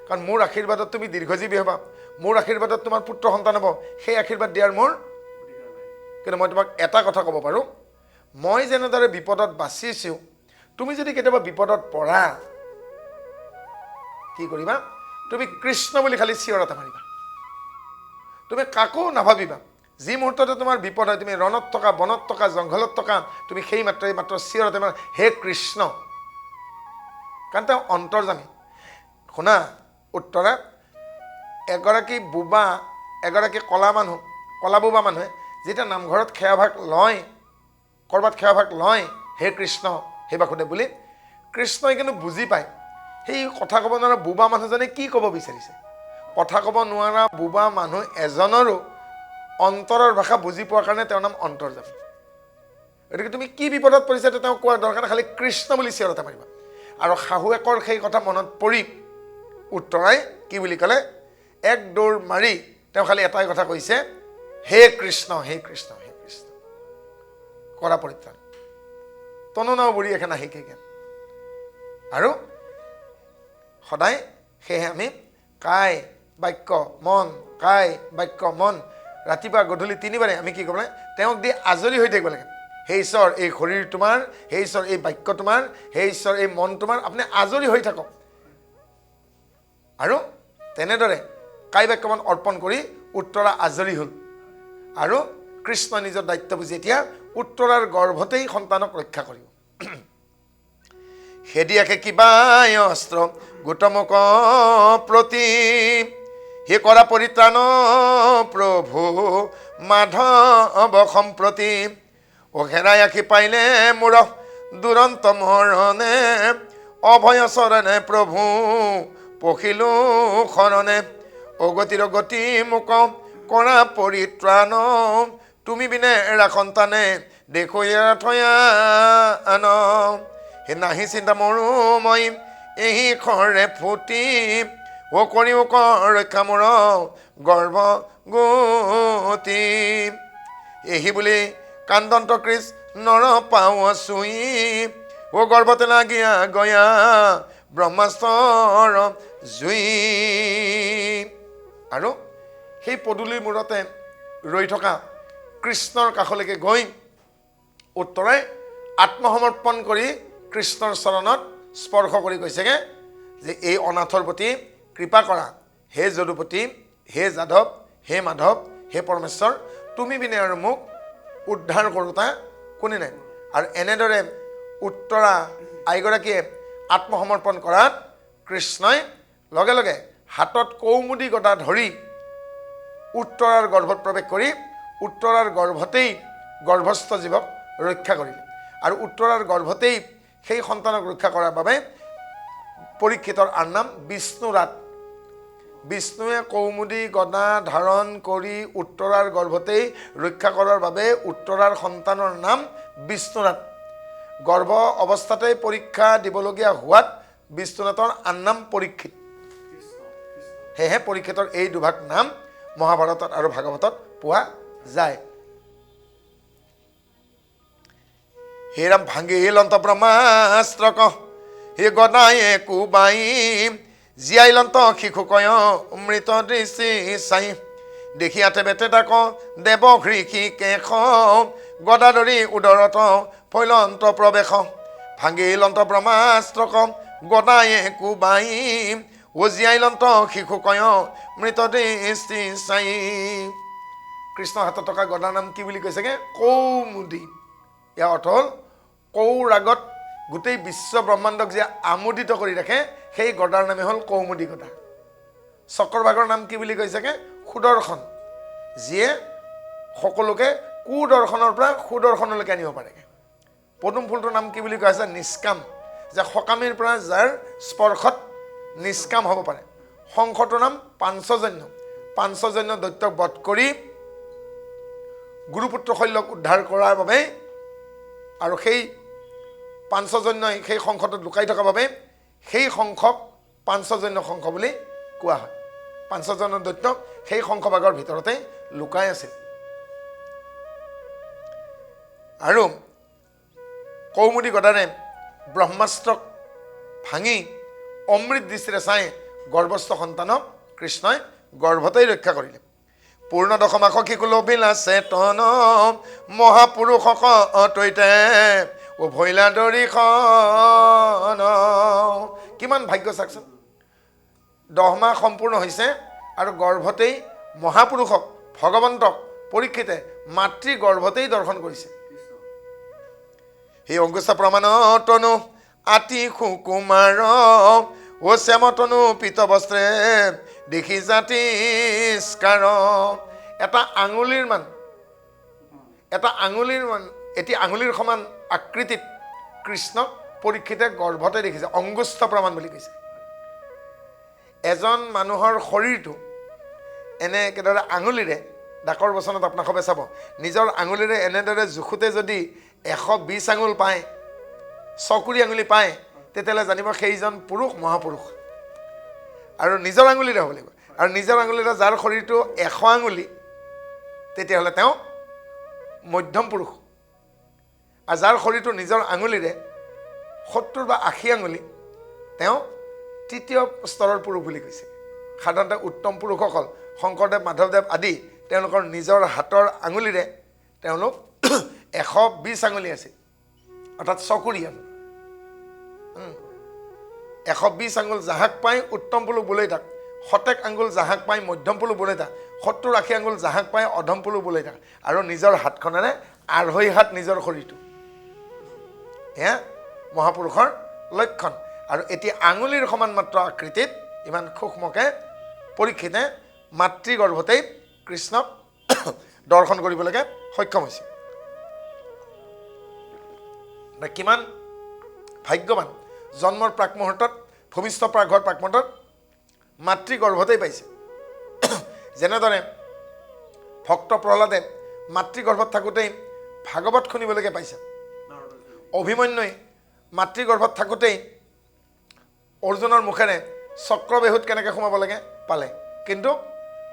কাৰণ মোৰ আশীৰ্বাদত তুমি দীৰ্ঘজীৱী হ'বা, মোৰ আশীৰ্বাদত তোমাৰ পুত্ৰ সন্তান হ'ব, সেই আশীৰ্বাদ দিয়াৰ মোৰ। কিন্তু মই তোমাক এটা কথা ক'ব পাৰোঁ, মই যেনেদৰে বিপদত বাচিছোঁ, তুমি যদি কেতিয়াবা বিপদত পৰা, কি কৰিবা? তুমি কৃষ্ণ বুলি খালি চিঞৰ এটা মাৰিবা, তুমি কাকো নাভাবিবা। যি মুহূৰ্ততে তোমাৰ বিপদ হয়, তুমি ৰণত থকা, বনত থকা, জংঘলত থকা, তুমি সেই মাত্ৰ চিঞৰ এটা মাৰা, হে কৃষ্ণ, কাৰণ তেওঁ অন্তৰ্যামী। শুনা উত্তৰা, এগৰাকী কলা বোবা মানুহে যেতিয়া নামঘৰত সেৱাভাগ লয়, ক'ৰবাত সেৱাভাগ লয়, হে কৃষ্ণ হে বাসুদেৱ বুলি, কৃষ্ণই কিন্তু বুজি পায় সেই কথা ক'ব নোৱাৰা বোবা মানুহজনে কি ক'ব বিচাৰিছে। কথা ক'ব নোৱাৰা বোবা মানুহ এজনৰো অন্তৰৰ ভাষা বুজি পোৱাৰ কাৰণে তেওঁৰ নাম অন্তৰ্যামী। গতিকে তুমি কি বিপদত পৰিছা তেওঁ কোৱাৰ দৰকাৰ খালি কৃষ্ণ বুলি চিঞৰতে মাৰিবা। আৰু শাহুৱেকৰ সেই কথা মনত পৰি উত্তৰাই কি বুলি ক'লে, এক দৌৰ মাৰি তেওঁ খালি এটাই কথা কৈছে, হে কৃষ্ণ হে কৃষ্ণ হে কৃষ্ণ, কৰা পৰিত্ৰাণ। তনুনাও বুঢ়ী এখন আহিকে জ্ঞান। আৰু সদায় সেয়েহে আমি কায় বাক্য মন, কায় বাক্য মন, ৰাতিপুৱা গধূলি 3 বাৰে আমি কি কৰিব লাগে, তেওঁক দি আজৰি হৈ থাকিব লাগে। হে ঈশ্বৰ এই শৰীৰ তোমাৰ, হে ঈশ্বৰ এই বাক্য তোমাৰ, হে ঈশ্বৰ এই মন তোমাৰ, আপুনি আজৰি হৈ থাকক। আৰু তেনেদৰে কায় বাক্য মন অৰ্পণ কৰি উত্তৰা আজৰি হ'ল। আৰু কৃষ্ণ নিজৰ দায়িত্ব বুজি এতিয়া উত্তৰাৰ গৰ্ভতেই সন্তানক ৰক্ষা কৰিব। সেদিয়াকে কিবা অস্ত্ৰ গোটমুক প্ৰতি, হে কৰা পৰিত্ৰাণ প্ৰভু মাধৱ সম্প্ৰতি, ও হেৰাই আখি পাইলে মোৰ দুৰন্ত মৰণে, অভয় চৰণে প্ৰভু পখিলো শৰণে, অগতিৰ গতি মোক কৰা পৰিত্ৰাণ, তুমি বিনে ৰাখন্তানে দেখুয়া থয়া আন, হে নাহি চিন্তা মোৰো মই এহি খৰে ফুটি, ও কৰিও ৰক্ষা মোৰ গৰ্ভগতি, এহি বুলি কান্দন্ত কৃষ্ণৰ পাওঁ চুই, ও গৰ্ভতে লাগিয়া গয়া ব্ৰহ্মাস্ত্ৰৰ জুই। আৰু সেই পদূলিৰ মূৰতে ৰৈ থকা কৃষ্ণৰ কাষলৈকে গৈ উত্তৰাই আত্মসমৰ্পণ কৰি কৃষ্ণৰ চৰণত স্পৰ্শ কৰি কৈছেগৈ যে এই অনাথৰ প্ৰতি কৃপা কৰা, হে যদুপতি, হে যাদৱ, হে মাধৱ, হে পৰমেশ্বৰ, তুমি বিনে আৰু মোক উদ্ধাৰ কৰোঁতা কোনে নাই। আৰু এনেদৰে উত্তৰা আইগৰাকীয়ে আত্মসমৰ্পণ কৰাত কৃষ্ণই লগে লগে হাতত কৌমুদী গদা ধৰি উত্তৰাৰ গৰ্ভত প্ৰৱেশ কৰি উত্তৰাৰ গৰ্ভতেই গৰ্ভস্থ জীৱক ৰক্ষা কৰিলে। আৰু উত্তৰাৰ গৰ্ভতেই সেই সন্তানক ৰক্ষা কৰাৰ বাবে পৰীক্ষিতৰ আন নাম বিষ্ণুৰাত। বিষ্ণুৱে কৌমুদী গদা ধাৰণ কৰি উত্তৰাৰ গৰ্ভতেই ৰক্ষা কৰাৰ বাবে উত্তৰাৰ সন্তানৰ নাম বিষ্ণুৰাত। গৰ্ভ অৱস্থাতেই পৰীক্ষা দিবলগীয়া হোৱাত বিষ্ণুনাথৰ আন নাম পৰীক্ষিত। সেয়েহে পৰীক্ষিতৰ এই দুভাগ নাম মহাভাৰতত আৰু ভাগৱতত পোৱা যায়। হে ৰাম ভাঙিল অন্ত ব্ৰহ্মাস্ত্ৰক, হে গদায়ে কোবাই, জীয়াই লন্ত শিশু কয় অমৃত দৃষ্টি চাই, দেখিয়াতে বেতে তাক দেৱ হৃষি কেশ, গদাধৰি উদৰত ফৈলন্ত প্ৰৱেশ, ভাঙিল অন্ত ব্ৰহ্মাস্ত্ৰক গদায়ে কোবাই, ও জীয়াই লন্ত শিশু কয় মৃত দৃষ্টি চাই। কৃষ্ণৰ হাতত থকা গদাৰ নাম কি বুলি কৈছেগে, কৌমুদী। ইয়াৰ অৰ্থ হ'ল কৌ ৰাগত গোটেই বিশ্ব ব্ৰহ্মাণ্ডক যে আমোদিত কৰি ৰাখে সেই গদাৰ নামে হ'ল কৌমুদী গদা। চক্ৰভাগৰ নাম কি বুলি কৈছেগে, সুদৰ্শন, যিয়ে সকলোকে কুদৰ্শনৰ পৰা সুদৰ্শনলৈকে আনিব পাৰেগে। পদুম ফুলটোৰ নাম কি বুলি কোৱা হৈছে, নিষ্কাম, যে সকামীৰ পৰা যাৰ স্পৰ্শত নিষ্কাম হ'ব পাৰে। শংখটোৰ নাম পাঞ্চজন্য, পাঞ্চজন্য দৈত্যক বধ কৰি গুৰুপুত্ৰ শল্যক উদ্ধাৰ কৰাৰ বাবে আৰু সেই পাঞ্চজন্যই সেই শংখটোত লুকাই থকাৰ বাবে সেই শংখক পাঞ্চজন্য শংখ বুলি কোৱা হয়। পাঞ্চজন্য দৈত্য সেই শংখভাগৰ ভিতৰতে লুকাই আছিল। আৰু কৌমুদী গদাৰে ব্ৰহ্মাস্ত্ৰক ভাঙি অমৃত দৃষ্টিৰে চাই গৰ্ভস্থ সন্তানক কৃষ্ণই গৰ্ভতেই ৰক্ষা কৰিলে। পূৰ্ণ দশমাস শিশু লভিলা চেতন, মহাপুৰুষক তৈতে উভৈলা দৰিখন। কিমান ভাগ্য চাওকচোন, 10 মাহ সম্পূৰ্ণ হৈছে আৰু গৰ্ভতেই মহাপুৰুষক ভগৱন্তক পৰীক্ষিতে মাতৃ গৰ্ভতেই দৰ্শন কৰিছে। সেই অংকুশ প্ৰমাণ তনু আতি সুকুমাৰ, ও শ্যামতনু পীতবস্ত্ৰে দেখি জাতিস্কাৰ। এটা আঙুলিৰ মান এটি আঙুলিৰ সমান আকৃতিত কৃষ্ণক পৰীক্ষিতে গৰ্ভতে দেখিছে, অংগুষ্ঠ প্ৰমাণ বুলি কৈছে। এজন মানুহৰ শৰীৰটো এনে একেদৰে আঙুলিৰে, ডাকৰ বচনত আপোনাক সবে চাব, নিজৰ আঙুলিৰে এনেদৰে জোখোতে যদি 120 আঙুল পায়, চকুৰি আঙুলি পায়, তেতিয়াহ'লে জানিব সেইজন পুৰুষ, মহাপুৰুষ। আৰু নিজৰ আঙুলিৰে হ'ব লাগিব। আৰু নিজৰ আঙুলিৰে যাৰ শৰীৰটো 100 আঙুলি, তেতিয়াহ'লে তেওঁ মধ্যম পুৰুষ। আৰু যাৰ শৰীৰটো নিজৰ আঙুলিৰে 70 বা 80 আঙুলি, তেওঁ তৃতীয় স্তৰৰ পুৰুষ বুলি কৈছে। সাধাৰণতে উত্তম পুৰুষসকল শংকৰদেৱ, মাধৱদেৱ আদি তেওঁলোকৰ নিজৰ হাতৰ আঙুলিৰে তেওঁলোক 120 আঙুলি আছিল, অৰ্থাৎ চকুৰি আঙুল। 120 আঙুল জাহাক পাই উত্তম পুৰুষ বোলে তাক, 70 আঙুল জাহাক পাই মধ্যম পুৰুষ বোলে তাক, 70-80 আঙুল জাহাক পাই অধম পুৰুষ বোলে তাক। আৰু নিজৰ হাতখনেৰে 2.5 হাত নিজৰ শৰীৰটো, এয়া মহাপুৰুষৰ লক্ষণ। আৰু এতিয়া আঙুলিৰ সমান মাত্ৰ আকৃতিত ইমান সূক্ষ্মকৈ পৰীক্ষিতে মাতৃগৰ্ভতেই কৃষ্ণক দৰ্শন কৰিবলৈকে সক্ষম হৈছে। কিমান ভাগ্যৱান, জন্মৰ প্ৰাক মুহূৰ্তত, ভূমিষ্ঠ প্ৰাকঘৰ প্ৰাক মুহূৰ্তত মাতৃগৰ্ভতেই পাইছে। যেনেদৰে ভক্ত প্ৰহ্লাদে মাতৃগৰ্ভত থাকোঁতেই ভাগৱত শুনিবলৈকে পাইছে, অভিমন্যুই মাতৃগৰ্ভত থাকোঁতেই অৰ্জুনৰ মুখেৰে চক্ৰবেহুত কেনেকৈ সোমাব লাগে পালে। কিন্তু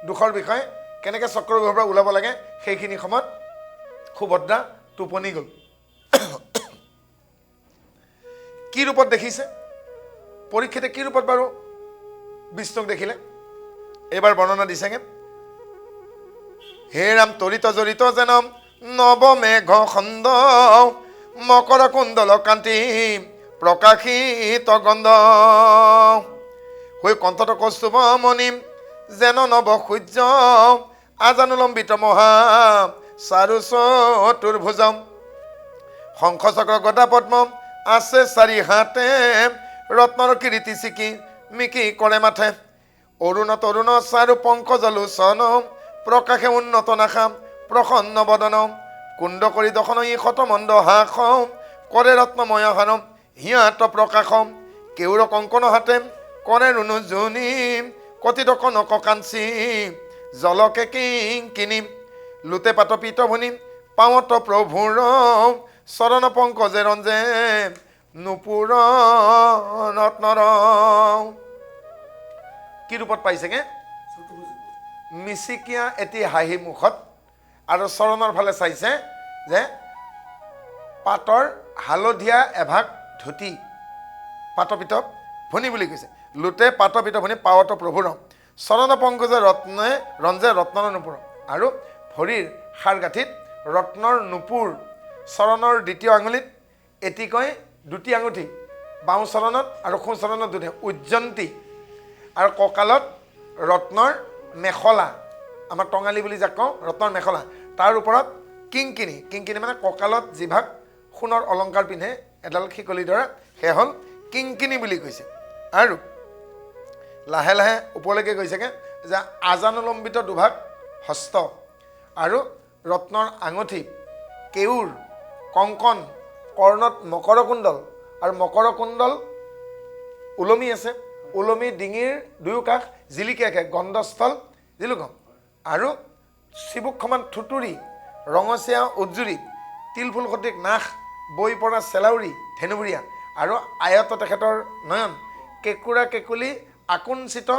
দুখৰ বিষয়, কেনেকৈ চক্ৰবেহুৰ পৰা ওলাব লাগে সেইখিনি সময়ত সুভদ্ৰা টোপনি গ'ল। কি ৰূপত দেখিছে পৰীক্ষিতে? কি ৰূপত বাৰু বিষ্ণুক দেখিলে? এইবাৰ বৰ্ণনা দিছেগে। হে ৰাম তৰিত জৰিত যেন নৱমেঘ খণ্ড, মকৰ কুণ্ডল কান্তি প্ৰকাশিত গন্ধ, হৈ কণ্ঠত কৌস্তুভ মণি যেন নৱ সূৰ্য, আজানুলম্বিত মহা চাৰু চতুৰ্ভুজ, শংখ চক্ৰ গদা পদ্ম আছে 4 হাতে, ৰত্নৰ কিৰীতি চিকি মিকি কৰে মাথে, অৰুণ তৰুণ চাৰু পংকজ লোচন, প্ৰকাশে উন্নত নাশা প্ৰসন্ন বদন, কুণ্ড কৰি দশন ই শতমণ্ড হাস, কৰে ৰত্নময় হান হিয়াত প্ৰকাশ, কেউৰ কংকন হাতে কৰে ৰুণু জুনি, কথিত কনক কাঞ্চি জলকে কিংকিনি, লুতে পাত পীতভূনি পাৱত প্ৰভুৰ, চৰণ পংকজে ৰঞ্জে নুপুৰ ৰত্নৰ। কি ৰূপত পাইছেগে? মিচিকিয়া এটি হাঁহি মুখত, আৰু চৰণৰ ফালে চাইছে যে পাতৰ হালধীয়া এভাগ ধুতি, পাতপিত ভনী বুলি কৈছে। লুতে পাতপিত ভনী পাৱত প্ৰভুৰ, চৰণ পংকজে ৰত্নে ৰঞ্জে ৰত্নৰ নুপুৰ, আৰু ভৰিৰ সাৰ গাঁঠিত ৰত্নৰ নুপুৰ, চৰণৰ দ্বিতীয় আঙুলিত এটিকৈ 2টি আঙুঠি, বাওঁ চৰণত আৰু সোঁ চৰণত 2টি উজ্জন্তী, আৰু কঁকালত ৰত্নৰ মেখলা, আমাৰ টঙালি বুলি যাক কওঁ, ৰত্নৰ মেখলা, তাৰ ওপৰত কিংকিনি, কিংকিনি মানে কঁকালত যিভাগ সোণৰ অলংকাৰ পিন্ধে এডাল শিকলিৰ দ্বাৰা, সেয়া হ'ল কিংকিনি বুলি কৈছে। আৰু লাহে লাহে ওপৰলৈকে গৈছেগৈ যে আজানুলম্বিত দুভাগ হস্ত, আৰু ৰত্নৰ আঙুঠি, কেউৰ, কংকণ, কৰ্ণত মকৰ কুণ্ডল, আৰু মকৰ কুণ্ডল ওলমি আছে, ওলমি ডিঙিৰ দুয়ো কাষ জিলিকিয়াকৈ গন্ধস্থল জিলুকম, আৰু চিবুক সমান থুতুৰি, ৰঙচীয়া উজ্জুৰি, তিলফুল সদৃশ নাশ, বৈ পৰা চেলাউৰি ধেনুবুৰীয়া, আৰু আয়ত তেখেতৰ নয়ন, কেঁকুৰা কেঁকুলি আকুঞ্চিত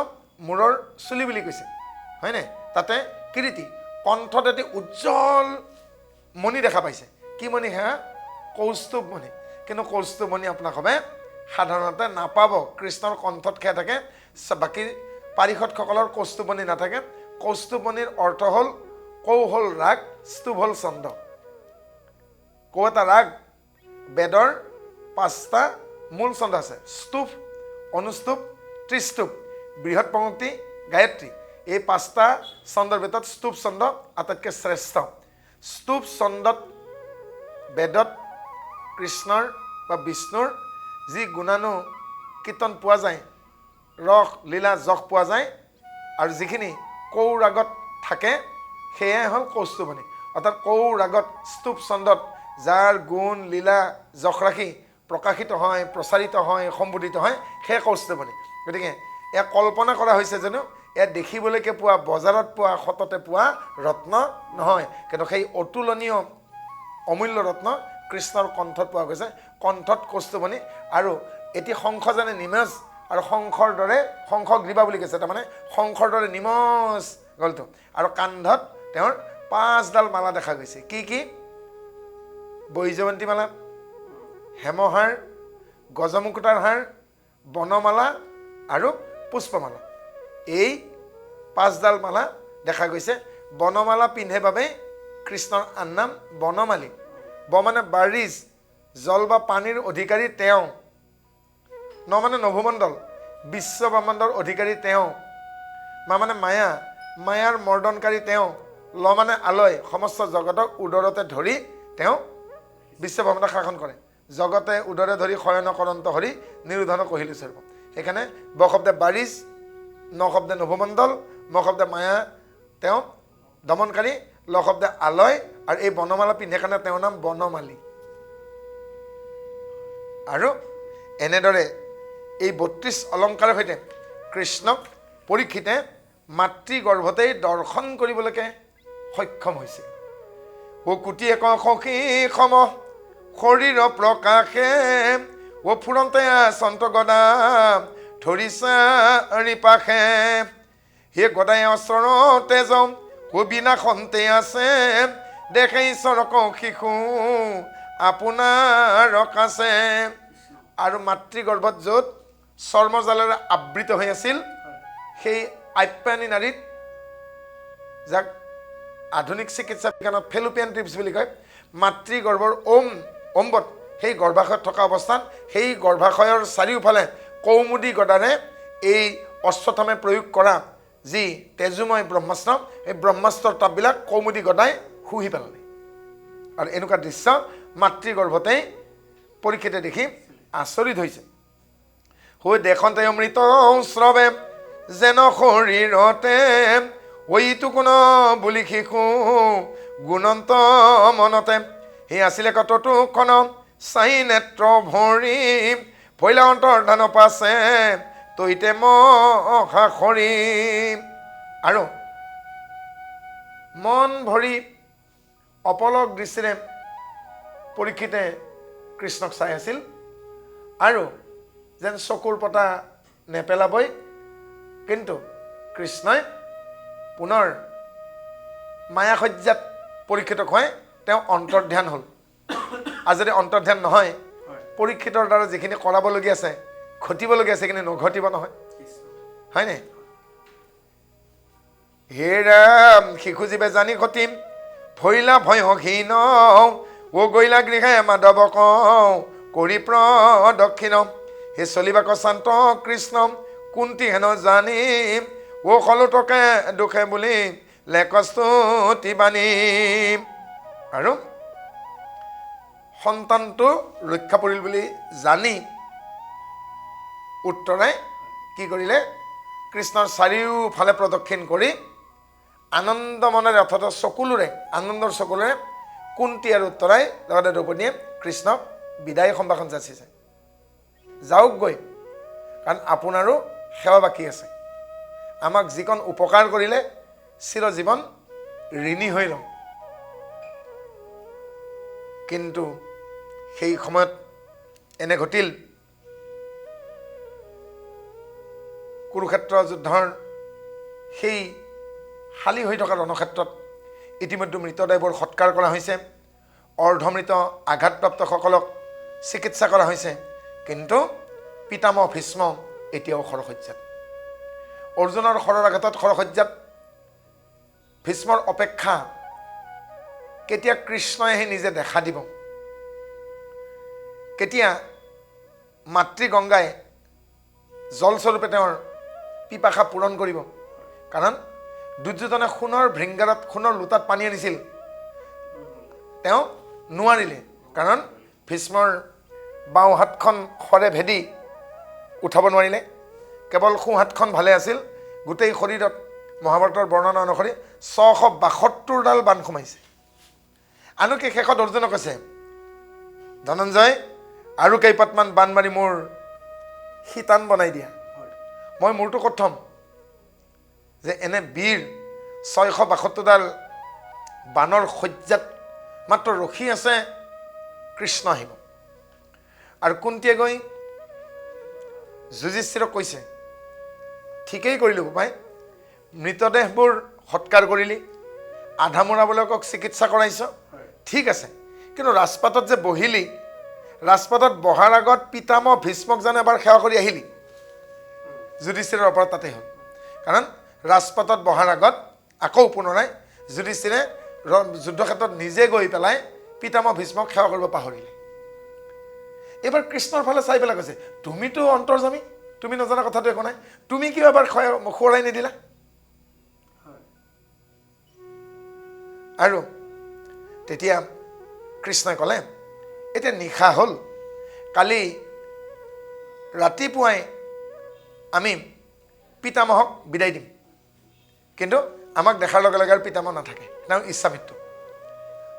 মূৰৰ চুলি বুলি কৈছে, হয়নে? তাতে কিৰীতি, কণ্ঠত এটি উজ্জ্বল মণি দেখা পাইছে। কি মণি? সেয়া কৌস্তুভ মণি। কিন্তু কৌস্তুভ মণি আপোনাক হবে সাধাৰণতে নাপাব, কৃষ্ণৰ কণ্ঠত সেয়া থাকে, বাকী পাৰিষদসকলৰ কৌস্তুভ মণি নাথাকে। কৌস্তুভ মণিৰ অৰ্থ হ'ল কৌ হ'ল ৰাগ, স্তুভ হ'ল ছন্দ। কৌ এটা ৰাগ, বেদৰ 5টা মূল ছন্দ আছে, স্তুভ, অনুস্তুভ, ত্ৰিস্তুভ, বৃহৎ পংক্তি, গায়ত্ৰী। এই 5টা ছন্দৰ ভিতৰত স্তুভ ছন্দ আটাইতকৈ শ্ৰেষ্ঠ। স্তুভ ছন্দত বেদত কৃষ্ণৰ বা বিষ্ণুৰ যি গুণানু কীৰ্তন পোৱা যায়, ৰস লীলা যশ পোৱা যায়, আৰু যিখিনি কৌ ৰাগত থাকে সেয়াই হ'ল কৌস্তুভমণি। অৰ্থাৎ কৌ ৰাগত স্তুভ ছন্দত যাৰ গুণ লীলা যশ ৰাশি প্ৰকাশিত হয়, প্ৰচাৰিত হয়, সম্বোধিত হয়, সেয়া কৌস্তুভমণি। গতিকে এয়া কল্পনা কৰা হৈছে যেনো এয়া দেখিবলৈকে পোৱা, বজাৰত পোৱা, সততে পোৱা ৰত্ন নহয়, কিন্তু সেই অতুলনীয় অমূল্য ৰত্ন কৃষ্ণৰ কণ্ঠত পোৱা গৈছে, কণ্ঠত কৌস্তুভনী, আৰু এটি শংখ যেনে নিমজ, আৰু শংখৰ দৰে শংখ গ্ৰীৱা বুলি কৈছে, তাৰমানে শংখৰ দৰে নিমজ গলটো, আৰু কান্ধত তেওঁৰ 5ডাল মালা দেখা গৈছে। কি কি? বৈজয়ন্তী মালা, হেমহাৰ, গজমুকুতাৰ হাৰ, বনমালা আৰু পুষ্পমালা। এই 5ডাল মালা দেখা গৈছে। বনমালা পিন্ধে বাবে কৃষ্ণৰ আন নাম বনমালী। ব মানে বাৰিজ, জল বা পানীৰ অধিকাৰী তেওঁ। ন মানে নভুমণ্ডল, বিশ্ব ব্ৰহ্মাণ্ডৰ অধিকাৰী তেওঁ। মা মানে মায়া, মায়াৰ মৰ্দনকাৰী তেওঁ। ল মানে আলয়, সমস্ত জগতক উদৰতে ধৰি তেওঁ বিশ্ব ব্ৰহ্মাণ্ড শাসন কৰে। জগতে উদৰে ধৰি শয়ন কৰন্ত হৰি, নিৰোধন কহিলো সৰ্ব। সেইকাৰণে ব শব্দে বাৰিজ, ন শব্দে নভুমণ্ডল, ম শব্দে মায়া তেওঁ দমনকাৰী, ল শব্দে আলয়, আৰু এই বনমালা পিন্ধে কাৰণে তেওঁৰ নাম বনমালী। আৰু এনেদৰে এই 32 অলংকাৰৰ সৈতে কৃষ্ণক পৰীক্ষিতে মাতৃগৰ্ভতেই দৰ্শন কৰিবলৈকে সক্ষম হৈছে। ও কোটি এক সখী সম শৰীৰ প্ৰকাশে, ও ফুৰন্তে সন্ত গদা ধৰিছা ৰিপাশে। হে গদাই অস্ত্ৰতে যাওঁ, ও বিনাশন্তে আছে, দেখে ঈশ্বৰক শিশু আপোনাৰ কাছে। আৰু মাতৃগৰ্ভত য'ত চৰ্মজালেৰে আবৃত হৈ আছিল, সেই আপ্যায়নী নাৰীত, যাক আধুনিক চিকিৎসা বিজ্ঞানত ফেলোপিয়ান টিপছ বুলি কয়, মাতৃগৰ্ভৰ অম্বত, সেই গৰ্ভাশয়ত থকা অৱস্থাত সেই গৰ্ভাশয়ৰ চাৰিওফালে কৌমুদী গদাৰে এই অশ্বত্থামে প্ৰয়োগ কৰা যি তেজুময় ব্ৰহ্মাস্ত্ৰ, এই ব্ৰহ্মাস্ত্ৰৰ তাপবিলাক কৌমুদী গদাই শুহি পেলালে। আৰু এনেকুৱা দৃশ্য মাতৃগৰ্ভতেই পৰীক্ষিতে দেখি আচৰিত হৈছে। হৈ দেখন্তে অমৃত শ্ৰৱে যেন শৰীৰতে, ঐটো কোন বুলি শিশু গুণন্ত মনতে। সেই আছিলে কতটোখন চাই নেত্ৰ ভৰি, ভৈলা অন্তৰ্ধান পাছে তৈতে মহাসৰি। আৰু মন ভৰি অপলক দৃষ্টিৰে পৰীক্ষিতে কৃষ্ণক চাই আছিল, আৰু যেন চকুৰ পতা নেপেলাবই, কিন্তু কৃষ্ণই পুনৰ মায়াসজ্জাত পৰীক্ষিতক হয় তেওঁ অন্তৰ্ধান হ'ল। আৰু যদি অন্তৰ্ধান নহয়, পৰীক্ষিতৰ দ্বাৰা যিখিনি কৰাবলগীয়া আছে, ঘটিবলগীয়া আছে, সেইখিনি নঘটিব নহয়, হয়নে? হে ৰাম শিশু জীৱে জানি ঘটিম, ভৈলা ভয়হীন, ও গৈলা গৃহে মাধৱ কওঁ কৰি প্ৰদক্ষিণ। হে চলিবাক শান্ত কৃষ্ণ কুন্তি হেন জানিম, ও সলোটকে দুখে বুলি লেকস্তুতি বাণীম। আৰু সন্তানটো ৰক্ষা পৰিল বুলি জানি উত্তৰাই কি কৰিলে? কৃষ্ণৰ চাৰিওফালে প্ৰদক্ষিণ কৰি আনন্দ মনেৰে, অৰ্থাৎ চকুলোৰে, আনন্দৰ চকুলোৰে কুন্তি আৰু উত্তৰাই লগতে দ্ৰৌপদীয়ে কৃষ্ণক বিদায় সম্ভাষণ যাচিছে। যাওক গৈ, কাৰণ আপোনাৰো সেৱা বাকী আছে। আমাক যিকণ উপকাৰ কৰিলে চিৰজীৱন ঋণী হৈ ৰ'ম। কিন্তু সেই সময়ত এনে ঘটিল, কুৰুক্ষেত্ৰ যুদ্ধৰ সেই শালী হৈ থকা ৰণক্ষেত্ৰত ইতিমধ্যে মৃতদেহবোৰ সৎকাৰ কৰা হৈছে, অৰ্ধমৃত আঘাতপ্ৰাপ্তসকলক চিকিৎসা কৰা হৈছে, কিন্তু পিতামহ ভীষ্ম এতিয়াও খৰসজ্জাত। অৰ্জুনৰ শৰাঘাতত খৰসজ্জাত ভীষ্মৰ অপেক্ষা কেতিয়া কৃষ্ণই আহি নিজে দেখা দিব, কেতিয়া মাতৃগংগাই জলস্বৰূপে তেওঁৰ পিপাসা পূৰণ কৰিব। কাৰণ দুৰ্যোধনে সোণৰ ভৃংগাৰত, সোণৰ লোটাত পানী আনিছিল, তেওঁ নোৱাৰিলে, কাৰণ ভীষ্মৰ বাওঁ হাতখন খৰে ভেদি উঠাব নোৱাৰিলে, কেৱল সোঁ হাতখন ভালে আছিল। গোটেই শৰীৰত মহাভাৰতৰ বৰ্ণনা অনুসৰি 672ডাল বান সোমাইছে। আনকি শেষত অৰ্জুনক কৈছে, ধনঞ্জয় আৰু কেইপাতমান বান মাৰি মোৰ শীতান বনাই দিয়া, মই মোৰটো ক'ত থ'ম? যে এনে বীৰ 672ডাল বানৰ শয্যাত মাত্ৰ ৰখি আছে কৃষ্ণ আহিব। আৰু কুন্তীয়ে গৈ যুধিষ্ঠিৰক কৈছে, ঠিকেই কৰিলোঁ বোপাই, মৃতদেহবোৰ সৎকাৰ কৰিলি, আধামৰাবিলাকক চিকিৎসা কৰাইছ, ঠিক আছে, কিন্তু ৰাজপাটত যে বহিলি, ৰাজপাটত বহাৰ আগত পিতামহ ভীষ্মক জানো এবাৰ সেৱা কৰি আহিলি? যুধিষ্ঠিৰৰ অপৰাধ তাতেই হ'ল। কাৰণ ৰাজপাটত বহাৰ আগত আকৌ পুনৰাই যুধিষ্ঠিৰে যুদ্ধক্ষেত্ৰত নিজে গৈ পেলাই পিতামহ ভীষ্মক সেৱা কৰিব পাহৰিলে। এইবাৰ কৃষ্ণৰ ফালে চাই পেলাই কৈছে, তুমিতো অন্তৰ্যামী, তুমি নজনা কথাটো একো নাই, তুমি কিয় এবাৰ সোঁৱৰাই নিদিলা? আৰু তেতিয়া কৃষ্ণই ক'লে, এতিয়া নিশা হ'ল, কালি ৰাতিপুৱাই আমি পিতামহক বিদায় দিম, কিন্তু আমাক দেখাৰ লগে লগে আৰু পিতামহ নাথাকে, তেওঁ ইচ্ছা মৃত্যু।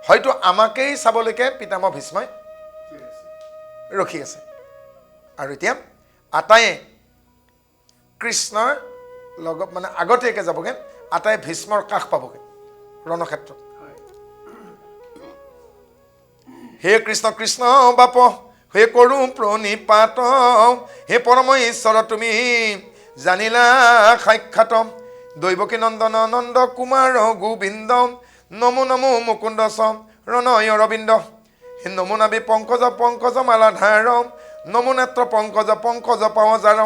হয়তো আমাকেই চাবলৈকে পিতামহ ভীষ্মই ৰখি আছে। আৰু এতিয়া আটায়ে কৃষ্ণৰ লগত মানে আগতীয়াকৈ যাবগৈ, আটায়ে ভীষ্মৰ কাষ পাবগৈ ৰণক্ষেত্ৰত। হে কৃষ্ণ কৃষ্ণ বাপ, হে কৰো প্ৰণিপাত, হে পৰম ঈশ্বৰ তুমি জানিলা সাক্ষাৎ, দৈৱকী নন্দন নন্দ কুমাৰ গোবিন্দ, নমো নমো মুকুন্দ চ ৰণয় অৰবিন্দ, হে নমো নাবি পংকজ পংকজ মালাধাৰ, নমো নেত্ৰ পংকজ পংকজ পাৱজাৰ,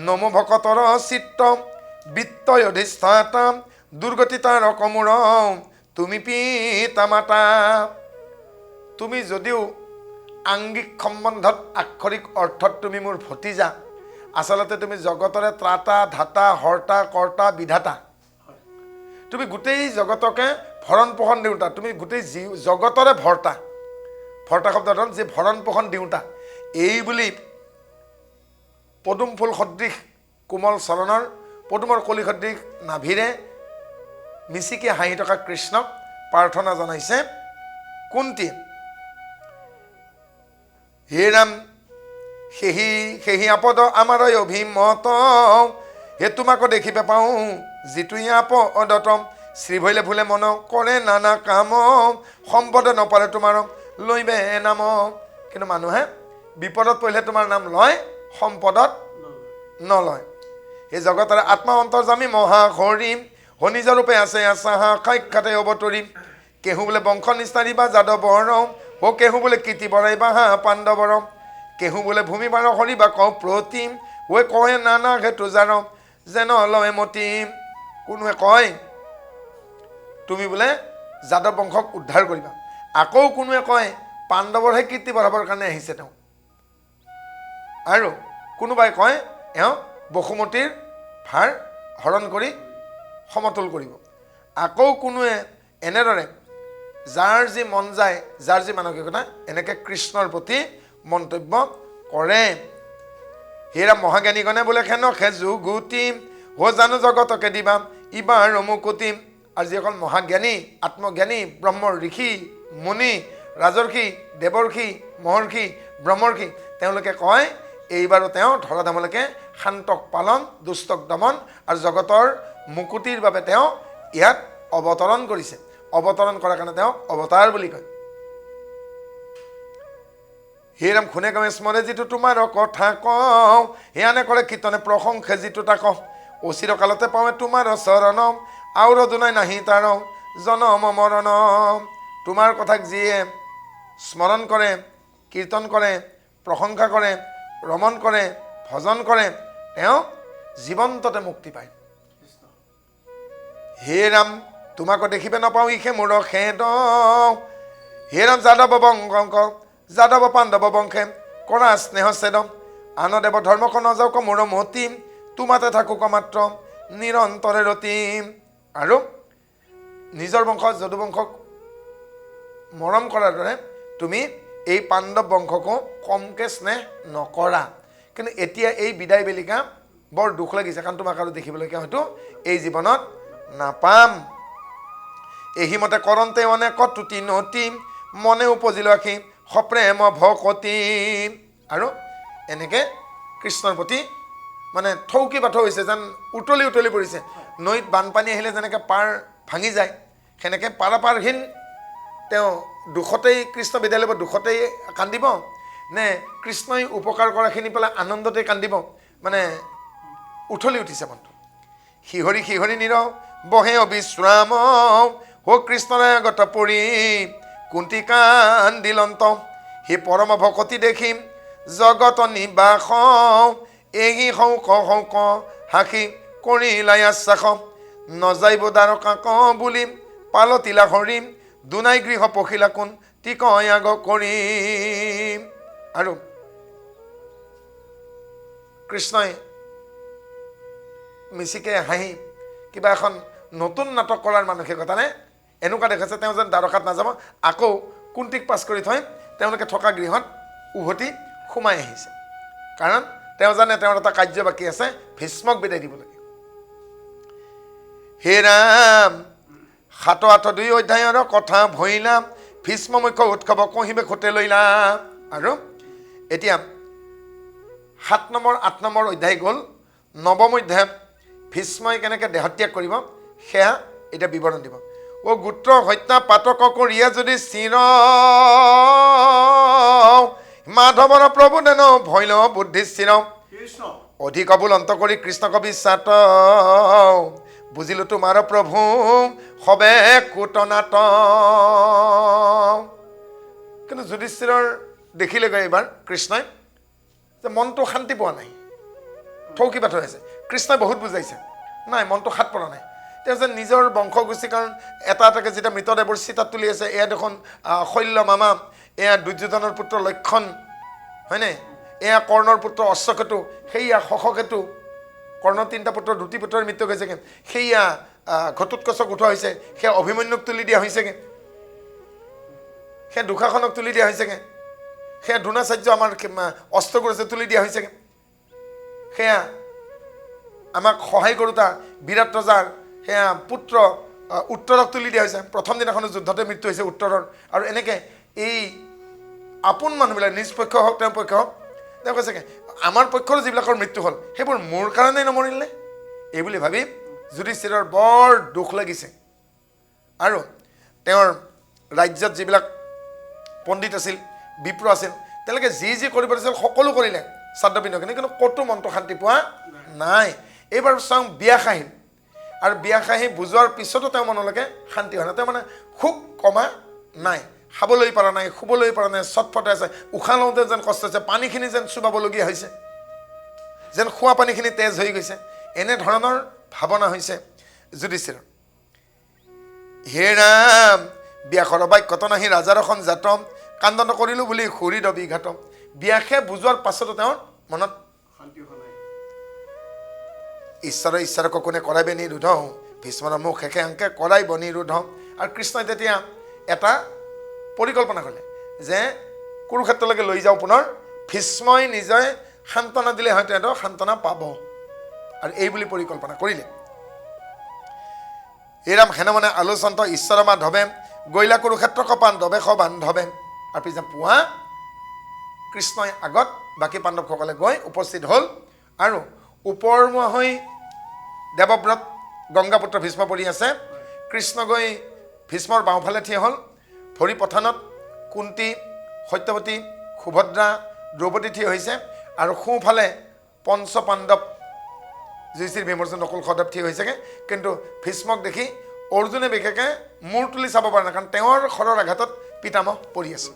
নমো ভকতৰ চিত্ত বিত্তয় অধিষ্ঠাতা, দুৰ্গতি তাৰ কমূৰ তুমি পিতা মাতা। তুমি যদিও আংগিক সম্বন্ধত আক্ষৰিক অৰ্থত তুমি মোৰ ভতিজা, আচলতে তুমি জগতৰে ত্ৰাতা ধাতা হৰ্তা কৰ্তা বিধাতা, তুমি গোটেই জগতকে ভৰণ পোষণ দিওঁতা, তুমি গোটেই জগতৰে ভৰ্তা। ভৰ্তা শব্দত হ'ল যে ভৰণ পোষণ দিওঁতা। এই বুলি পদুম ফুল সদৃশ কোমল চৰণৰ, পদুমৰ কলি সদৃশ নাভিৰে মিচিকি হাঁহি থকা কৃষ্ণক প্ৰাৰ্থনা জনাইছে কুন্তীয়ে। হে ৰাম সেহি আপদ আমাৰ অভিমত, হে তোমাকো দেখিবে পাওঁ যিটো আপদত, শ্ৰী ভৈলে ভুলে মন কৰে নানা কাম, সম্পদে নপাৰে তোমাৰ লৈবে নাম। কিন্তু মানুহে বিপদত পৰিলে তোমাৰ নাম লয়, সম্পদত নলয়। এই জগতৰে আত্মা অন্তৰ্যামী মহাঘৰী, শনিজ ৰূপে আছে আচাহা সাক্ষাতে অৱতৰি, কেহু বোলে বংশ নিস্তাৰী বা যাদৱৰ, ও কেহু বোলে কীৰ্তি বৰাই বা হা পাণ্ডৱৰ, কেহু বোলে ভূমি বাৰ হৰি বা কওঁ প্ৰতিম, ঐ কয় নানা হেতু জাৰ যেন লয় মতিম। কোনোৱে কয় তুমি বোলে যাদৱ বংশক উদ্ধাৰ কৰিবা, আকৌ কোনোৱে কয় পাণ্ডৱৰহে কীৰ্তি বঢ়াবৰ কাৰণে আহিছে তেওঁ, আৰু কোনোবাই কয় এওঁ বসুমতীৰ ভাৰ হৰণ কৰি সমতুল কৰিব। আকৌ কোনোৱে এনেদৰে যাৰ যি মন যায়, যাৰ যি মানসিকতা, এনেকৈ কৃষ্ণৰ প্ৰতি মন্তব্য কৰে। হেৰা মহাজ্ঞানীগণে বোলে খেন খেজু গুটিম, হো জানো জগতকে দিবা ইবাৰ ৰমুকুটিম। আৰু যিসকল মহাজ্ঞানী আত্মজ্ঞানী ব্ৰহ্মৰ ঋষি মুনি ৰাজৰ্ষি দেৱৰ্ষি মহৰ্ষি ব্ৰহ্মৰ্ষি, তেওঁলোকে কয় এইবাৰো তেওঁ ধৰাধামলৈকে শান্তক পালন দুষ্টক দমন আৰু জগতৰ মুকুতিৰ বাবে তেওঁ ইয়াত অৱতৰণ কৰিছে। অৱতৰণ কৰাৰ কাৰণে তেওঁক অৱতাৰ বুলি কয়। হে ৰাম খুনে কমে স্মৰে যিটো তোমাৰ কথা কওঁ, সেয়ানে কৰে কীৰ্তনে প্ৰশংসে যিটো তাক, অচিৰ কালতে পাওঁ তোমাৰ চৰণ, আউৰ দুনাই নাহি তাৰ জনম মৰণ। তোমাৰ কথাক যিয়ে স্মৰণ কৰে, কীৰ্তন কৰে, প্ৰশংসা কৰে, ৰমণ কৰে, ভজন কৰে, তেওঁ জীৱন্ততে মুক্তি পায়। হে ৰাম তোমাকো দেখিবে নাপাওঁ ইখে মোৰ খেদ, হে ৰাম যাদৱ বংশ যাদৱ পাণ্ডৱ বংশে কৰা স্নেহ ছেদ, আন দেৱ ধৰ্মক নযাওক মোৰ মতিম, তোমাতে থাকোক মাত্ৰ নিৰন্তৰে ৰতিম। আৰু নিজৰ বংশ যদু বংশক মৰম কৰাৰ দৰে তুমি এই পাণ্ডৱ বংশকো কমকৈ স্নেহ নকৰা। কিন্তু এতিয়া এই বিদায় বেলিকা বৰ দুখ লাগিছে, কাৰণ তোমাক আৰু দেখিবলৈকে হয়তো এই জীৱনত নাপাম। এহিমতে কৰন্তে অনেক তুতি নতিম, মনে উপজিল আখি সপ্ৰেম ভকতি। আৰু এনেকৈ কৃষ্ণৰ প্ৰতি মানে থৌকি বাথৌ হৈছে, যেন উতলি উতলি পৰিছে। নৈত বানপানী আহিলে যেনেকৈ পাৰ ভাঙি যায়, সেনেকৈ পাৰাপাৰহীন তেওঁ দুখতেই কৃষ্ণ বিদায় ল'ব, দুখতেই কান্দিব, নে কৃষ্ণই উপকাৰ কৰাখিনি পেলাই আনন্দতেই কান্দিব? মানে উঠলি উঠিছে মনটো। শিহৰি শিহৰি নিৰ বহে অবিশ্ৰাম, হো কৃষ্ণৰে গত পৰি কুন্তি কান্দিলন্ত, হে পৰম ভকতি দেখিম জগত নিবাস, এহি শৌক শৌক হাসি কৰিলাই আশ্বাস, নজাইব দ্বাৰকা ক বুলি পালতিলা হৰিম, দুনাই গৃহ পখিলা কোন টিকয় আগ কৰিম। আৰু কৃষ্ণই মিচিকে হাঁহি কিবা এখন নতুন নাটক কৰাৰ মানসিকতাৰে এনেকুৱা দেখাইছে তেওঁ যেন দ্বাৰকাত নাযাব, আকৌ কুন্তিক পাছ কৰি থৈ তেওঁলোকে থকা গৃহত উভতি সোমাই আহিছে। কাৰণ তেওঁ জানে তেওঁৰ এটা কাৰ্য বাকী আছে, ভীষ্মক বিদায় দিব লাগে। হে ৰাম ৭-৮ অধ্যায়ৰ কথা ভৈলা, ভীষ্ম মুখ্য উৎসৱ কহিবে খোটে লৈলা। আৰু এতিয়া ৭ নম্বৰ ৮ নম্বৰ অধ্যায় গ'ল। ৯ম অধ্যায়ত ভীষ্মই কেনেকৈ দেহত্যাগ কৰিব সেয়া এতিয়া বিৱৰণ দিব। অ গোত্ৰ হত্যা পাতক কৰিয়ে যদি চিৰ, মাধৱৰ প্ৰভু দেন ভৈল বুদ্ধি চিৰ, অধিক অবুল অন্ত কৰি কৃষ্ণ কবি চাত, বুজিলো তোমাৰ প্ৰভু সবে কুটনাট। কিন্তু যুধিষ্ঠিৰৰ দেখিলেগৈ এইবাৰ কৃষ্ণই যে মনটো শান্তি পোৱা নাই, থৌকি পাথৰ হৈছে। কৃষ্ণই বহুত বুজাইছে, নাই মনটো সাত পৰা নাই। তেওঁ যে নিজৰ বংশগোষ্ঠী, কাৰণ এটা এটাকৈ যেতিয়া মৃতদেৱৰ চিতাত তুলি আছে, এয়া দেখোন শল্য মামা, এয়া দুৰ্যোধনৰ পুত্ৰ লক্ষণ, হয়নে? এয়া কৰ্ণৰ পুত্ৰ অশ্বকেতু, সেয়া শশকেতু, কৰ্ণৰ 3টা পুত্ৰ, 2টি পুত্ৰৰ মৃত্যু হৈছেগৈ। সেয়া ঘটোৎকচক উঠোৱা হৈছে, সেয়া অভিমন্যুক তুলি দিয়া হৈছেগৈ, সেয়া দুঃশাসনক তুলি দিয়া হৈছেগৈ, সেয়া দ্ৰোণাচাৰ্য আমাৰ অস্ত্ৰগুৰু আছে তুলি দিয়া হৈছেগৈ, সেয়া আমাক সহায় কৰোঁতা বিৰাট ৰজাৰ সেয়া পুত্ৰ উত্তৰক তুলি দিয়া হৈছে। প্ৰথম দিনাখনো যুদ্ধতে মৃত্যু হৈছে উত্তৰৰ। আৰু এনেকৈ এই আপোন মানুহবিলাক নিজ পক্ষ হওক তেওঁৰ পক্ষ হওক, তেওঁ কৈছেগৈ আমাৰ পক্ষৰ যিবিলাকৰ মৃত্যু হ'ল সেইবোৰ মোৰ কাৰণেই নমৰিলে, এইবুলি ভাবি যুধিষ্ঠিৰৰ বৰ দুখ লাগিছে। আৰু তেওঁৰ ৰাজ্যত যিবিলাক পণ্ডিত আছিল, বিপ্ৰ আছিল, তেওঁলোকে যি যি কৰিব দিছিল সকলো কৰিলে শ্ৰাদ্ধপিণ্ডখিনি, কিন্তু ক'তো মনটো শান্তি পোৱা নাই। এইবাৰ চাওঁ বিয়া খাহিল, আৰু বিয়া খাহি বুজোৱাৰ পিছতো তেওঁ মনলৈকে শান্তি হোৱা নাই। তেওঁ মানে সুখ কমা নাই, খাবলৈ পৰা নাই, শুবলৈ পৰা নাই, চটফটাই আছে, উশাহ লওঁতে যেন কষ্ট হৈছে, পানীখিনি যেন চুবাবলগীয়া হৈছে, যেন খোৱা পানীখিনি তেজ হৈ গৈছে, এনেধৰণৰ ভাৱনা হৈছে যুধিষ্ঠিৰৰ। হে ৰাম ব্যাসৰ বাক্যত নাহি ৰাজাৰ এখন জাত, কান্দন কৰিলোঁ বুলি সুহৃদ বিঘাত। ব্যাসে বুজোৱাৰ পাছতো তেওঁৰ মনত ঈশ্বৰক কোনে কৰাইবে নিৰোধ, ভীষ্মৰ মুখ শেষে আংকে কৰাইব নিৰোধ। আৰু কৃষ্ণই তেতিয়া এটা পৰিকল্পনা কৰিলে যে কুৰুক্ষেত্ৰলৈকে লৈ যাওঁ পুনৰ, ভীষ্মই নিজে সান্তনা দিলে হয়তো এটা সান্তনা পাব, আৰু এই বুলি পৰিকল্পনা কৰিলে। এইৰাম হেনমনে আলোচন্ত ঈশ্বৰ মাধৱে, গৈলা কুৰুক্ষেত্ৰ পাণ্ডৱে বান্ধৱে। আৰু পিছদিনা পুৱা কৃষ্ণই আগত, বাকী পাণ্ডৱসকলে গৈ উপস্থিত হ'ল, আৰু ওপৰমুৱা হৈ দেৱব্ৰত গংগাপুত্ৰ ভীষ্ম পৰি আছে। কৃষ্ণ গৈ ভীষ্মৰ বাওঁফালে থিয় হ'ল, ভৰি পথানত কুন্তি, সত্যৱতী, সুভদ্ৰা, দ্ৰৌপদী থিয় হৈছে, আৰু সোঁফালে পঞ্চ পাণ্ডৱ যুধিষ্ঠিৰ, ভীমৰ্জুন, নকুল, সহদেৱ থিয় হৈছেগৈ। কিন্তু ভীষ্মক দেখি অৰ্জুনে বিশেষকৈ মূৰ তুলি চাব পৰা নাই, কাৰণ তেওঁৰ খৰৰ আঘাতত পিতামহ পৰি আছে।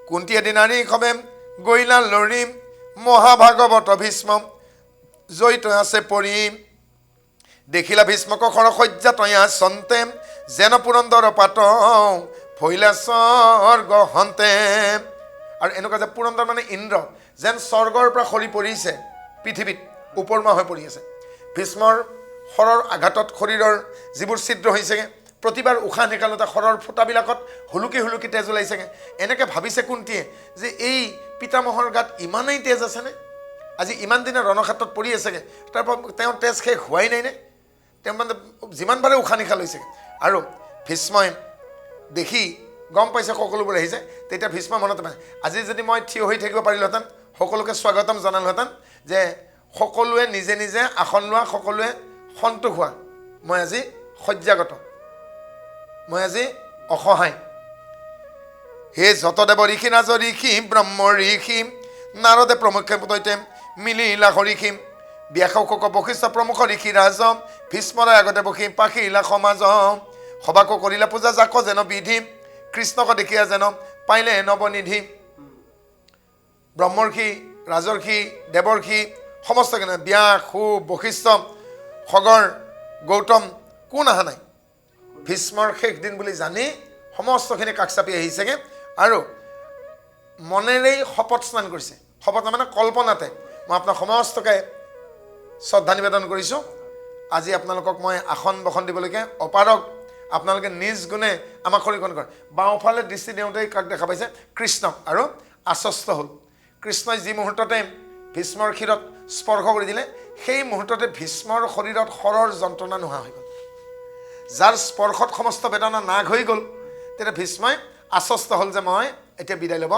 কুন্তি এদি নাৰী খবে গৈলা লৰিম, মহাভাগৱত ভীষ্ম জয়িত আছে পৰি, দেখিলা ভীষ্মক খৰ সজ্জা তয়া চন্তে, যেন পুৰন্দৰ পাত ভৈলা স্বৰ্গ হন্তে। আৰু এনেকুৱা যে পুৰন্দৰ মানে ইন্দ্ৰ, যেন স্বৰ্গৰ পৰা সৰি পৰিছে পৃথিৱীত, ওপৰমুৱা হৈ পৰি আছে। ভীষ্মৰ শৰৰ আঘাতত শৰীৰৰ যিবোৰ ছিদ্ৰ হৈছেগৈ, প্ৰতিবাৰ উশাহ নিকালোতে শৰৰ ফুটাবিলাকত হুলুকি হুলুকি তেজ ওলাইছেগৈ। এনেকৈ ভাবিছে কুন্তিয়ে যে এই পিতামহৰ গাত ইমানেই তেজ আছেনে, আজি ইমান দিনে ৰণক্ষেত্ৰত পৰি আছেগৈ, তাৰপৰা তেওঁৰ তেজ শেষ হোৱাই নাই নে? তেওঁ মানে যিমানবাৰে উশাহ নিশাহ লৈছেগৈ। আৰু ভীষ্মই দেখি গম পাইছে সকলোবোৰ আহিছে, তেতিয়া ভীষ্মৰ মনত পাইছে আজি যদি মই থিয় হৈ থাকিব পাৰিলোহেঁতেন, সকলোকে স্বাগতম জনালোহেঁতেন, যে সকলোৱে নিজে নিজে আসন লোৱা, সকলোৱে সন্তোষ হোৱা, মই আজি শয্যাগত। মই আজি অসহায়। হে যতদেৱ ঋষি নাজ ঋষি ব্ৰহ্ম ঋষি নাৰদে প্ৰমুখ্যে সৈতে মিলিলা হৰিষি ব্যাসক বশিষ্ঠ প্ৰমুখ ঋষি ৰাজ ভীষ্মৰে আগতে বসি পাখিলা সমাজ সবাকো কৰিলা পূজা যাক যেন বিধি কৃষ্ণক দেখিয়া যেন পাইলে নৱনিধি। ব্ৰহ্মৰ্ষি ৰাজৰ্ষি দেৱৰ্ষি সমস্তখিনি ব্যাস সু বশিষ্ঠ খগৰ গৌতম কোন অহা নাই। ভীষ্মৰ শেষ দিন বুলি জানি সমস্তখিনি কাষ চাপি আহিছেগৈ আৰু মনেৰেই শপত স্নান কৰিছে। শপত মানে কল্পনাতে মই আপোনাক সমস্তকে শ্ৰদ্ধা নিবেদন কৰিছোঁ। আজি আপোনালোকক মই আসন বসন দিবলৈকে অপাৰক আপোনালোকে নিজ গুণে আমাক শৰীৰখন কৰে। বাওঁফালে দৃষ্টি দিওঁতেই কাক দেখা পাইছে? কৃষ্ণক। আৰু আশ্বস্ত হ'ল কৃষ্ণই যি মুহূৰ্ততে ভীষ্মৰ শিৰত স্পৰ্শ কৰি দিলে সেই মুহূৰ্ততে ভীষ্মৰ শৰীৰত শৰৰ যন্ত্ৰণা নোহোৱা হৈ গ'ল। যাৰ স্পৰ্শত সমস্ত বেদনা নাগ হৈ গ'ল তেতিয়া ভীষ্মই আশ্বস্ত হ'ল যে মই এতিয়া বিদায় ল'ব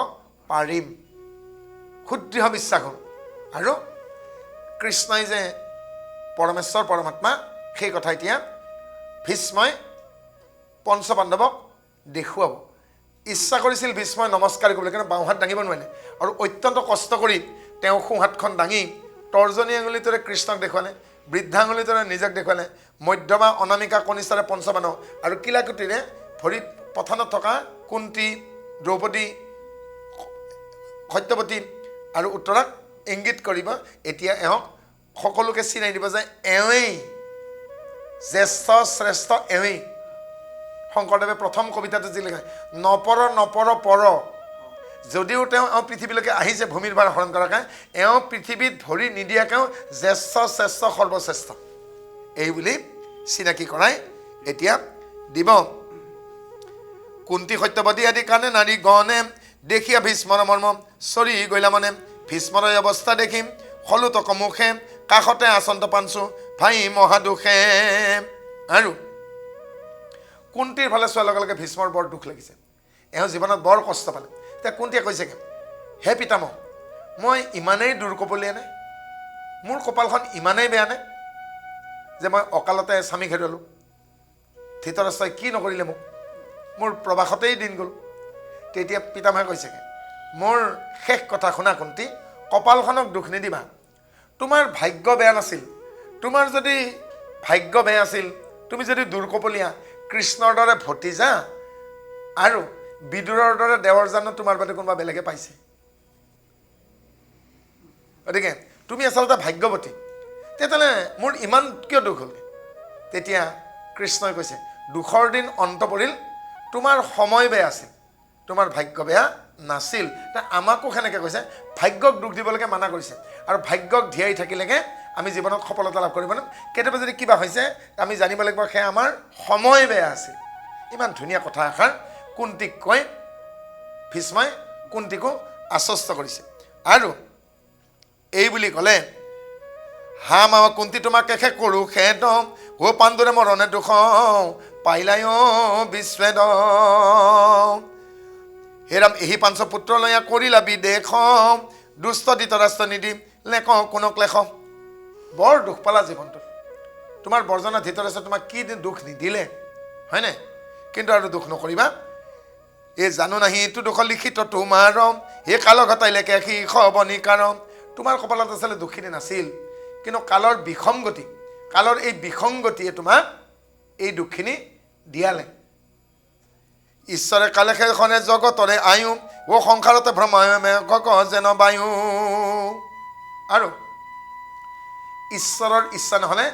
পাৰিম। সুদৃঢ় বিশ্বাস হ'ল। আৰু কৃষ্ণই যে পৰমেশ্বৰ পৰমাত্মা সেই কথা এতিয়া ভীষ্মই পঞ্চপাণ্ডৱক দেখুৱাব। ইচ্ছা কৰিছিল ভীষ্মই নমস্কাৰ কৰিবলৈ, কিন্তু বাওঁহাত দাঙিব নোৱাৰিলে আৰু অত্যন্ত কষ্ট কৰি তেওঁ সোঁহাতখন দাঙি তৰ্জনী আঙুলিটোৰে কৃষ্ণক দেখুৱালে, বৃদ্ধাঙুলিটোৰে নিজক দেখুৱালে, মধ্যমা অনামিকা কনিষ্ঠাৰে পঞ্চপাণ্ডৱ আৰু কিলাকুটিৰে ভৰিত পথানত থকা কুন্তি দ্ৰৌপদী সত্যৱতী আৰু উত্তৰাক ইংগিত কৰিব এতিয়া এওঁক সকলোকে চিনাই দিব যে এওঁৱেই জ্যেষ্ঠ শ্ৰেষ্ঠ এওঁৱেই। শংকৰদেৱে প্ৰথম কবিতাটো যি লিখে নপৰ নপৰ পৰ, যদিও তেওঁ পৃথিৱীলৈকে আহিছে ভূমিৰ ভাৰ হৰণ কৰাকৈ, এওঁ পৃথিৱীত ভৰি নিদিয়াকৈও জ্যেষ্ঠ শ্ৰেষ্ঠ সৰ্বশ্ৰেষ্ঠ এই বুলি চিনাকি কৰাই এতিয়া দিব। কুন্তি সত্যৱতী আদি কাণে নাৰী গণে দেখিয়া ভীষ্মৰ মৰ্ম চৰি গৈলা মনে ভীষ্মৰ অৱস্থা দেখিম হলোত কমুখে কাষতে আচন্ত পাঞ্চু ভাই মহাদুখে। আৰু কুন্তিৰ ফালে চোৱাৰ লগে লগে ভীষ্মৰ বৰ দুখ লাগিছে। এওঁ জীৱনত বৰ কষ্ট পালে। এতিয়া কুন্তিয়ে কৈছেগৈ, হে পিতামহ, মই ইমানেই দুৰ্কপলীয়ানে, মোৰ কপালখন ইমানেই বেয়ানে যে মই অকালতে স্বামীক হেৰুৱালোঁ। ধৃতৰাষ্ট্ৰই কি নকৰিলে মোক, মোৰ প্ৰবাসতেই দিন গ'ল। তেতিয়া পিতামহে কৈছেগৈ, মোৰ শেষ কথা শুনা কুন্তি, কপালখনক দুখ নিদিবা। তোমাৰ ভাগ্য বেয়া নাছিল। তোমাৰ যদি ভাগ্য বেয়া আছিল, তুমি যদি দুৰ্কপলীয়া, কৃষ্ণৰ দৰে ভতিজা আৰু বিদুৰৰ দৰে দেৱৰ জানো তোমাৰ বাদে কোনোবা বেলেগে পাইছে? গতিকে তুমি আচলতে ভাগ্যৱতী। তেতিয়াহ'লে মোৰ ইমান কিয় দুখ হ'ল? তেতিয়া কৃষ্ণই কৈছে, দুখৰ দিন অন্ত পৰিল, তোমাৰ সময় বেয়া আছিল, তোমাৰ ভাগ্য বেয়া নাছিল। আমাকো সেনেকৈ কৈছে, ভাগ্যক দুখ দিবলৈকে মানা কৰিছে। আৰু ভাগ্যক ধিয়াই থাকিলেগে আমি জীৱনত সফলতা লাভ কৰিব নোৱাৰিম। কেতিয়াবা যদি কিবা হৈছে আমি জানিব লাগিব সেয়া আমাৰ সময় বেয়া আছিল। ইমান ধুনীয়া কথা এষাৰ কুন্তিক কৈ ভীষ্মই কুন্তিকো আশ্বস্ত কৰিছে। আৰু এই বুলি ক'লে, হা মা কুন্তি তোমাক কেশে কৰোঁ খেদ ও পাণ্ডুৰে মৰণে দুখ পাইলাই বিস্বেদ। হেৰাম এহি পাঞ্চ পুত্ৰ লয়া কৰিলা বিদেশ দুষ্ট ধৃতৰাষ্ট্ৰ নিদি লেখ কোনক লেখ। বৰ দুখ পালা জীৱনটোত। তোমাৰ বৰ্জনা ধৃতৰাষ্ট্ৰ তোমাক কি দুখ নিদিলে হয়নে? কিন্তু আৰু দুখ নকৰিবা। এই জানো নাহি এইটো দুখ লিখিত তোমাৰ এই কাল ঘটাইলে কেশী খবনিকাৰ। তোমাৰ কপালত আচলতে দুখিনী নাছিল, কিন্তু কালৰ বিসংগতি, কালৰ এই বিসংগতিয়ে তোমাক এই দুখখিনি দিয়ালে। ঈশ্বৰে কালেখনে জগতৰে আয়ু ও সংসাৰতে ভ্ৰময় যেন বায়ু। আৰু ঈশ্বৰৰ ইচ্ছা নহ'লে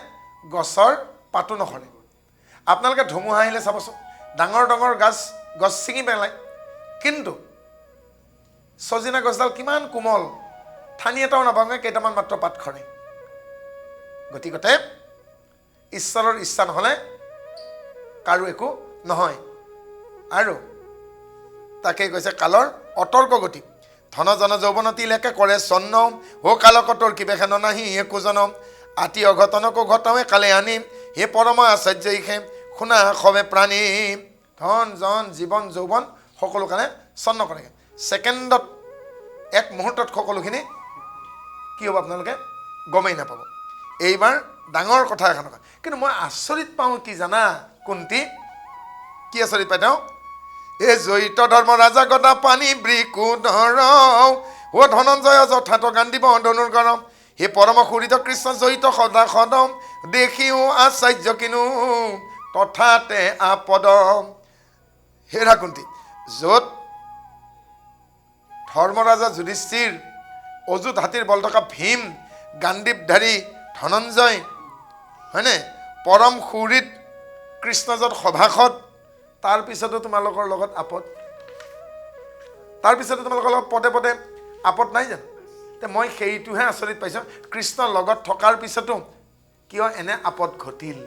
গছৰ পাতো নসৰে। আপোনালোকে ধুমুহা আহিলে চাবচোন, ডাঙৰ ডাঙৰ গছ ছিঙি পেলায়, কিন্তু ছজিনা গছডাল কিমান কোমল, ঠানি এটাও নাভাঙে, কেইটামান মাত্ৰ পাত সৰে। গতিকতে ঈশ্বৰৰ ইচ্ছা নহ'লে কাৰো একো নহয়। আৰু তাকে কৈছে কালৰ অতৰ্ক গতি ধন জন যৌৱনতি লেকে কৰে চন্ন ও কালকতৰ কিবেখেন নাহি একো জন আতি অঘটনকো ঘটাৱে কালে আনি হে পৰম আচাৰ্য ইখে শুনা সবে প্ৰাণী। ধন জন জীৱন যৌৱন সকলো কাৰণে চন্ন কৰে। ছেকেণ্ডত এক মুহূৰ্তত সকলোখিনি কি হ'ব আপোনালোকে গমেই নাপাব। এইবাৰ ডাঙৰ কথা এখন কয়, কিন্তু মই আচৰিত পাওঁ কি জানা কুন্তি, কি আচৰিত পাই তেওঁ এই জয়িত ধৰ্ম ৰাজা গদা পানী বৃকু ধৰ ও ধনঞ্জয় যথাৰ্থ গান্ধিব ধনুৰ গৰম হে পৰম সুৰিত কৃষ্ণ জয়িত সদা সদম দেখিও আশ্চৰ্য কিনো তথাতে আপদ হেৰা কুন্তি য'ত ধৰ্মৰাজা যুধিষ্ঠিৰ অযুত হাতীৰ বল থকা ভীম গাণ্ডীৱধাৰী ধনঞ্জয় হয়নে পৰম সুৰিত কৃষ্ণ য'ত সভাসদ তাৰপিছতো তোমালোকৰ লগত আপদ তাৰপিছতো তোমালোকৰ লগত পদে পদে আপদ নাই জানো তে মই সেইটোহে আচৰিত পাইছোঁ কৃষ্ণৰ লগত থকাৰ পিছতো কিয় এনে আপদ ঘটিল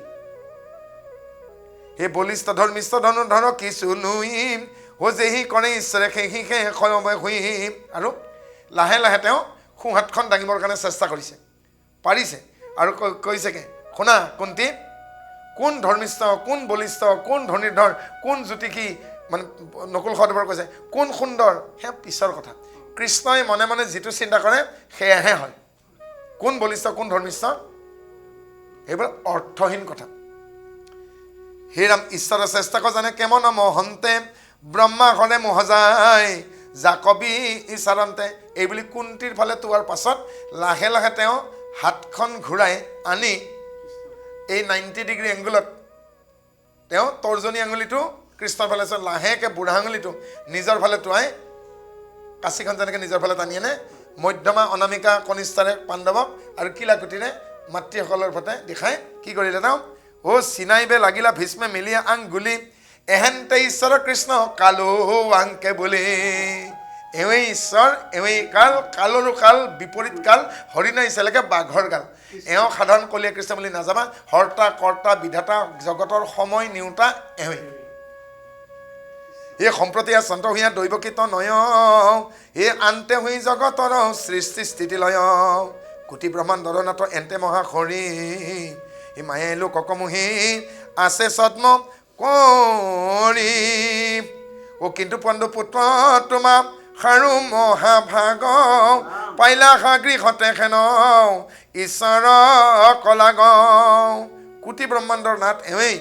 হে বলিষ্ঠ ধৰ্মিষ্ঠ ধনুৰ্ধৰ কিছু নুইম ও যেহি কৰে ঈশ্বৰে সেহি হুইম আৰু লাহে লাহে তেওঁ সোঁহাতখন দাঙিবৰ কাৰণে চেষ্টা কৰিছে পাৰিছে আৰু কৈছেগে শুনা কুন্তি কোন ধৰ্মিষ্ঠ কোন বলিষ্ঠ কোন ধনুৰ্ধৰ কোন জ্যোতিষী মানে নকুল সহদেৱৰ কৈছে কোন সুন্দৰ সেয়া পিছৰ কথা কৃষ্ণই মনে মনে যিটো চিন্তা কৰে সেয়াহে হয় কোন বলিষ্ঠ কোন ধৰ্মিষ্ঠ এইবোৰ অৰ্থহীন কথা হে ৰাম ঈশ্বৰৰ চেষ্টাক জানে কেমন মহন্তে ব্ৰহ্মা হৰে মহজাই জাকবি ইচাৰন্তে এইবুলি কুন্তিৰ ফালে তোৱাৰ পাছত লাহে লাহে তেওঁ হাতখন ঘূৰাই আনি এই 90 ডিগ্ৰী এংগুলত তেওঁ তৰ্জনী আঙুলিটো কৃষ্ণৰ ফালে লাহেকৈ বুঢ়া আঙুলিটো নিজৰ ফালে তোৱাই কাঁচিখন যেনেকৈ নিজৰ ফালে টানি আনে মধ্যমা অনামিকা কনিষ্ঠাৰে পাণ্ডৱক আৰু কিলাকুটিৰে মাতৃসকলৰ ফালে দেখাই কি কৰিলে তেওঁ ও চিনাইবে লাগিলা ভীষ্মে মিলিয়া আংগুলি এহেন্তে ঈশ্বৰ কৃষ্ণ কালো আংকে বুলি এৱেই ঈশ্বৰ এৱেই কাল কালৰো কাল বিপৰীত কাল হৰিণাই চেলেকে বাঘৰ কাল এওঁ সাধাৰণ কলীয়া কৃষ্ণ বুলি নাযাবা হৰ্তা কৰ্তা বিধাতা জগতৰ সময় নিওঁতা এৱেই এই সম্প্ৰতি চন্ত হুঞা দৈৱকীত নয় এই আন্তে হুই জগতৰ সৃষ্টি স্থিতি লয় কোটি ব্ৰহ্মাণ্ডৰ নাথ এন্তে মহাশৰী ই মায়ে লোককমুহি আছে ছদ্ম কৰি ও কিন্তু পণ্ডু পুত্ৰ তোমা সাৰু মহাভাগ পাইলা সাগৃহতে খেন ঈশ্বৰ কলাগ কোটি ব্ৰহ্মাণ্ডৰ নাথ এৱেই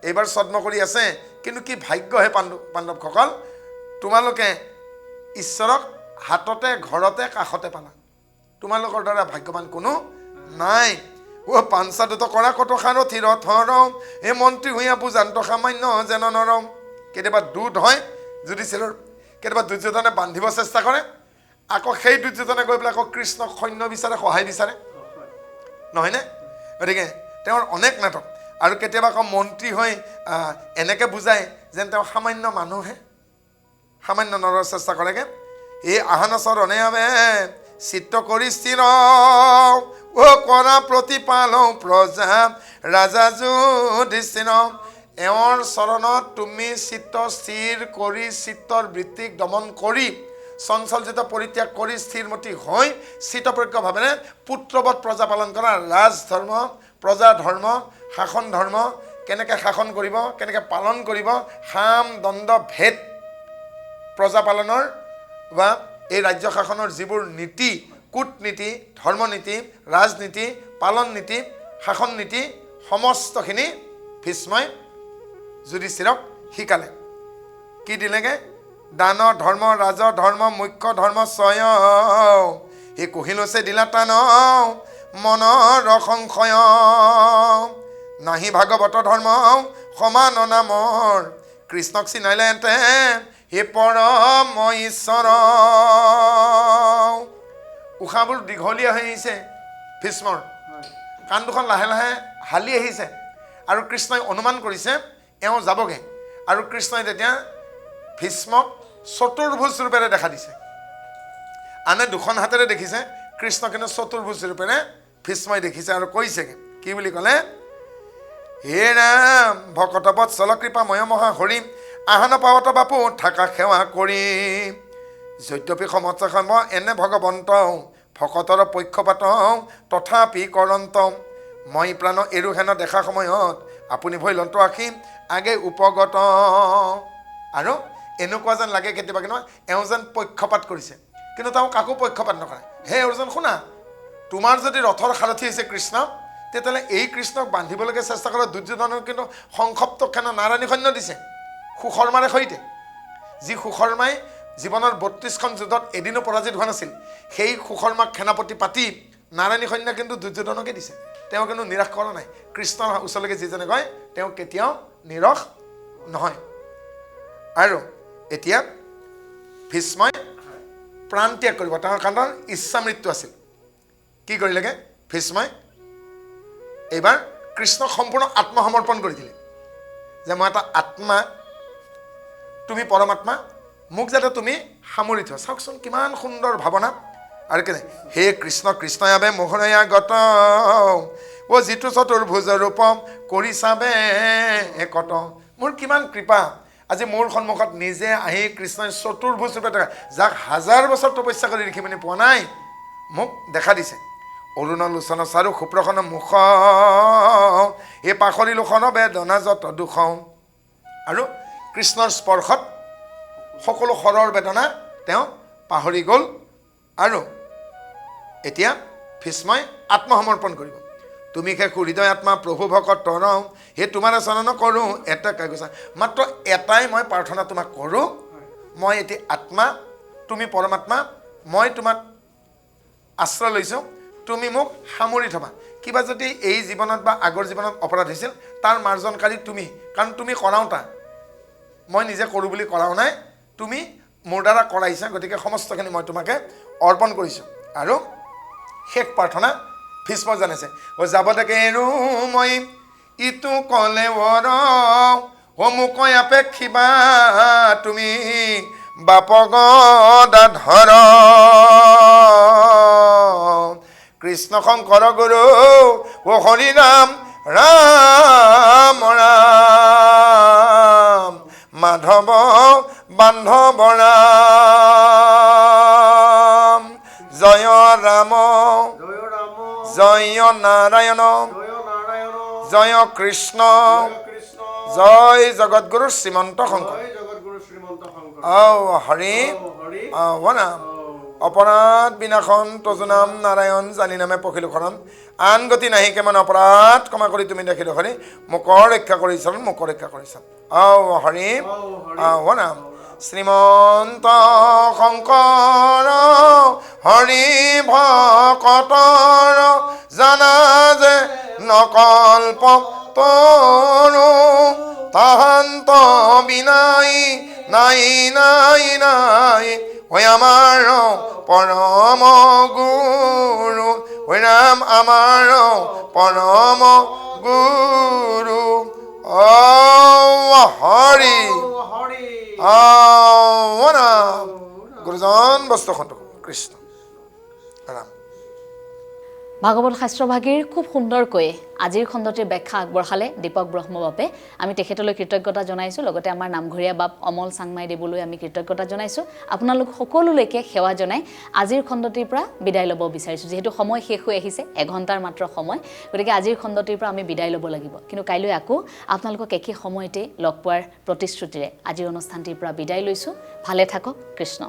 এইবাৰ ছদ্ম কৰি আছে কিন্তু কি ভাগ্যহে পাণ্ডৱসকল তোমালোকে ঈশ্বৰক হাততে ঘৰতে কাষতে পালা তোমালোকৰ দ্বাৰা ভাগ্যৱান কোনো নাই ও পাঞ্চাদূত কৰা কত সাৰথি ৰথৰ এই মন্ত্ৰী হুঞা পূজান্ত সামান্য যেন নৰম কেতিয়াবা দুধ হয় যুধিষ্ঠিৰৰ কেতিয়াবা দুৰ্যোধনে বান্ধিব চেষ্টা কৰে আকৌ সেই দুৰ্যোধনে গৈ পেলাই আকৌ কৃষ্ণক সৈন্য বিচাৰে সহায় বিচাৰে নহয়নে গতিকে তেওঁৰ অনেক নাটক আৰু কেতিয়াবা আকৌ মন্ত্ৰী হৈ এনেকৈ বুজায় যেন তেওঁ সামান্য মানুহে সামান্য নৰৰ চেষ্টা কৰেগৈ এই আহানচৰ অনেয়াবে চিত্ত কৰি স্থিৰ ও কৰা প্ৰতিপালৌ প্ৰজা ৰাজা যুধিষ্ঠিৰ এওঁৰ চৰণত তুমি চিত্ত স্থিৰ কৰি চিত্তৰ বৃত্তিক দমন কৰি চঞ্চলজিত পৰিত্যাগ কৰি স্থিৰমতি হৈ চিত্তপ্ৰজ্ঞভাৱেৰে পুত্ৰবৎ প্ৰজা পালন কৰা ৰাজ ধৰ্ম প্ৰজা ধৰ্ম শাসন ধৰ্ম কেনেকৈ শাসন কৰিব কেনেকৈ পালন কৰিব সাম দণ্ড ভেদ প্ৰজা পালনৰ বা এই ৰাজ্য শাসনৰ যিবোৰ নীতি কূটনীতি ধৰ্মনীতি ৰাজনীতি পালন নীতি শাসন নীতি সমস্তখিনি ভীষ্মই যুধিষ্ঠিৰক শিকালে কি দিলেগে দান ধৰ্ম ৰাজ ধৰ্ম মুখ্য ধৰ্ম স্বয় এই কহিলৈছে দিলা টান মনৰ সংশয় নাহি ভাগৱত ধৰ্ম সমান নামৰ কৃষ্ণক চিনাইলে এন্তে হে পৰম ঈশ্বৰ উশাহবোৰ দীঘলীয়া হৈ আহিছে ভীষ্মৰ কাণ দুখন লাহে লাহে হালি আহিছে আৰু কৃষ্ণই অনুমান কৰিছে এওঁ যাবগৈ আৰু কৃষ্ণই তেতিয়া ভীষ্মক চতুৰ্ভুজ ৰূপেৰে দেখা দিছে আনে দুখন হাতেৰে দেখিছে কৃষ্ণ কিন্তু চতুৰ্ভুজ ৰূপেৰে ভীষ্মই দেখিছে আৰু কৈছেগৈ কি বুলি ক'লে হে ৰাম ভকত বৎসল কৃপাময় মহাহৰি আহান পাৱত বাপু থাকা সেৱা কৰি যদ্যপি সমস্ত এনে ভগৱন্ত ভকতৰ পক্ষপাত তথাপি কৰন্ত মই প্ৰাণ এৰু হেন দেখা সময়ত আপুনি ভৈলন্ত আখি আগে উপগত আৰু এনেকুৱা যেন লাগে কেতিয়াবা কিন্তু এওঁ যেন পক্ষপাত কৰিছে কিন্তু তেওঁ কাকো পক্ষপাত নকৰে হে অৰ্জুন শুনা তোমাৰ যদি ৰথৰ সাৰথি হৈছে কৃষ্ণ তেতিয়াহ'লে এই কৃষ্ণক বান্ধিবলৈকে চেষ্টা কৰা দুৰ্যোধনক কিন্তু সংক্ষপ্ত খেন নাৰায়ণী সৈন্য দিছে সুশৰ্মাৰে সৈতে, যি সুশৰ্মাই জীৱনৰ 32খন যুদ্ধত এদিনো পৰাজিত হোৱা নাছিল, সেই সুশৰ্মাক সেনাপতি পাতি নাৰায়ণী সৈন্যা কিন্তু দুৰ্যোধনকে দিছে। তেওঁ কিন্তু নিৰাশ কৰা নাই। কৃষ্ণৰ ওচৰলৈকে যিজনে কয় তেওঁ কেতিয়াও নিৰস নহয়। আৰু এতিয়া ভীষ্মই প্ৰাণ ত্যাগ কৰিব, তেওঁৰ কাৰণ ইচ্ছা মৃত্যু আছিল। কি কৰিলেগে ভীষ্মই? এইবাৰ কৃষ্ণক সম্পূৰ্ণ আত্মসমৰ্পণ কৰি দিলে, যে মই এটা আত্মা, তুমি পৰমাত্মা, মোক যাতে তুমি সামৰি থোৱা। চাওকচোন কিমান সুন্দৰ ভাৱনা। আৰু কেনে, হে কৃষ্ণ কৃষ্ণই আবে মোহনয়া গত অ যিটো চতুৰ্ভুজ ৰূপম কৰি চাবে একত। মোৰ কিমান কৃপা, আজি মোৰ সন্মুখত নিজে আহি কৃষ্ণই চতুৰ্ভুজ ৰূপে দেখা, যাক 1000 বছৰ তপস্যা কৰি দেখি মানে পোৱা নাই, মোক দেখা দিছে। অৰুণ লোচন চাৰু সুপ্ৰসন্ন মুখ, এই পাখৰি লোচন বেদনা যত দুখ। আৰু কৃষ্ণৰ স্পৰ্শত সকলো হৰৰ বেদনা তেওঁ পাহৰি গ'ল। আৰু এতিয়া ভীষ্মই আত্মসমৰ্পণ কৰিব। তুমি শেষ হৃদয় আত্মা প্ৰভু ভকত তৰ, সেই তোমাৰ চৰণ কৰোঁ এটা কৈছা। মাত্ৰ এটাই মই প্ৰাৰ্থনা তোমাক কৰোঁ, মই এতিয়া আত্মা, তুমি পৰমাত্মা, মই তোমাক আশ্ৰয় লৈছোঁ, তুমি মোক সামৰি থবা। কিবা যদি এই জীৱনত বা আগৰ জীৱনত অপৰাধ হৈছিল তাৰ মাৰ্জনকাৰী তুমি, কাৰণ তুমি কৰাওঁতা, মই নিজে কৰোঁ বুলি কৰাও নাই, তুমি মোৰ দ্বাৰা কৰাইছা, গতিকে সমস্তখিনি মই তোমাকে অৰ্পণ কৰিছোঁ। আৰু শেষ প্ৰাৰ্থনা ভীষ্মই জানিছে, অ যাব তাকে এৰো মই ইটো ক'লে বৰ, অ মোক আপেক্ষিবা তুমি বাপগদাধৰ। কৃষ্ণ শংকৰ গুৰু ও হৰি ৰাম ৰাম ৰাম মাধৱ বান্ধৱ ৰাম। জয় ৰাম জয় নাৰায়ণ জয় কৃষ্ণ জয় জগতগুৰু শ্ৰীমন্ত শংকৰ। হৰি নাম অপৰাধ বিনাশন তজুনাম নাৰায়ণ জানি নামে পখিলো শৰণ। আন গতি নাহিকে মানে অপৰাধ ক্ষমা কৰি তুমি দেখিলো হৰি, মোকৰ ৰক্ষা কৰিছ মোকৰ ৰক্ষা কৰিছ। হৰি নাম শ্ৰীমন্ত শংকৰ হৰি ভকতৰ জানা যে নকল্প তৰু, তাহান্ত বিনাই নাই নাই নাই হৈ আমাৰ পৰম গুৰু, হৈ ৰাম আমাৰ পৰম গুৰু। হৰি নাম গুৰুজন বস্তু সন্ত কৃষ্ণ ৰাম। ভাগৱত শাস্ত্ৰভাগীৰ খুব সুন্দৰকৈ আজিৰ খণ্ডটিৰ ব্যাখ্যা আগবঢ়ালে দীপক ব্ৰহ্মবাপে। আমি তেখেতলৈ কৃতজ্ঞতা জনাইছোঁ, লগতে আমাৰ নামঘৰীয়া বাপ অমল চাংমাই দেৱলৈ আমি কৃতজ্ঞতা জনাইছোঁ। আপোনালোক সকলোলৈকে সেৱা জনাই আজিৰ খণ্ডটিৰ পৰা বিদায় ল'ব বিচাৰিছোঁ। যিহেতু সময় শেষ হৈ আহিছে, 1 ঘণ্টাৰ মাত্ৰ সময়, গতিকে আজিৰ খণ্ডটিৰ পৰা আমি বিদায় ল'ব লাগিব। কিন্তু কাইলৈ আকৌ আপোনালোকক একে সময়তে লগ পোৱাৰ প্ৰতিশ্ৰুতিৰে আজিৰ অনুষ্ঠানটিৰ পৰা বিদায় লৈছোঁ। ভালে থাকক। কৃষ্ণ।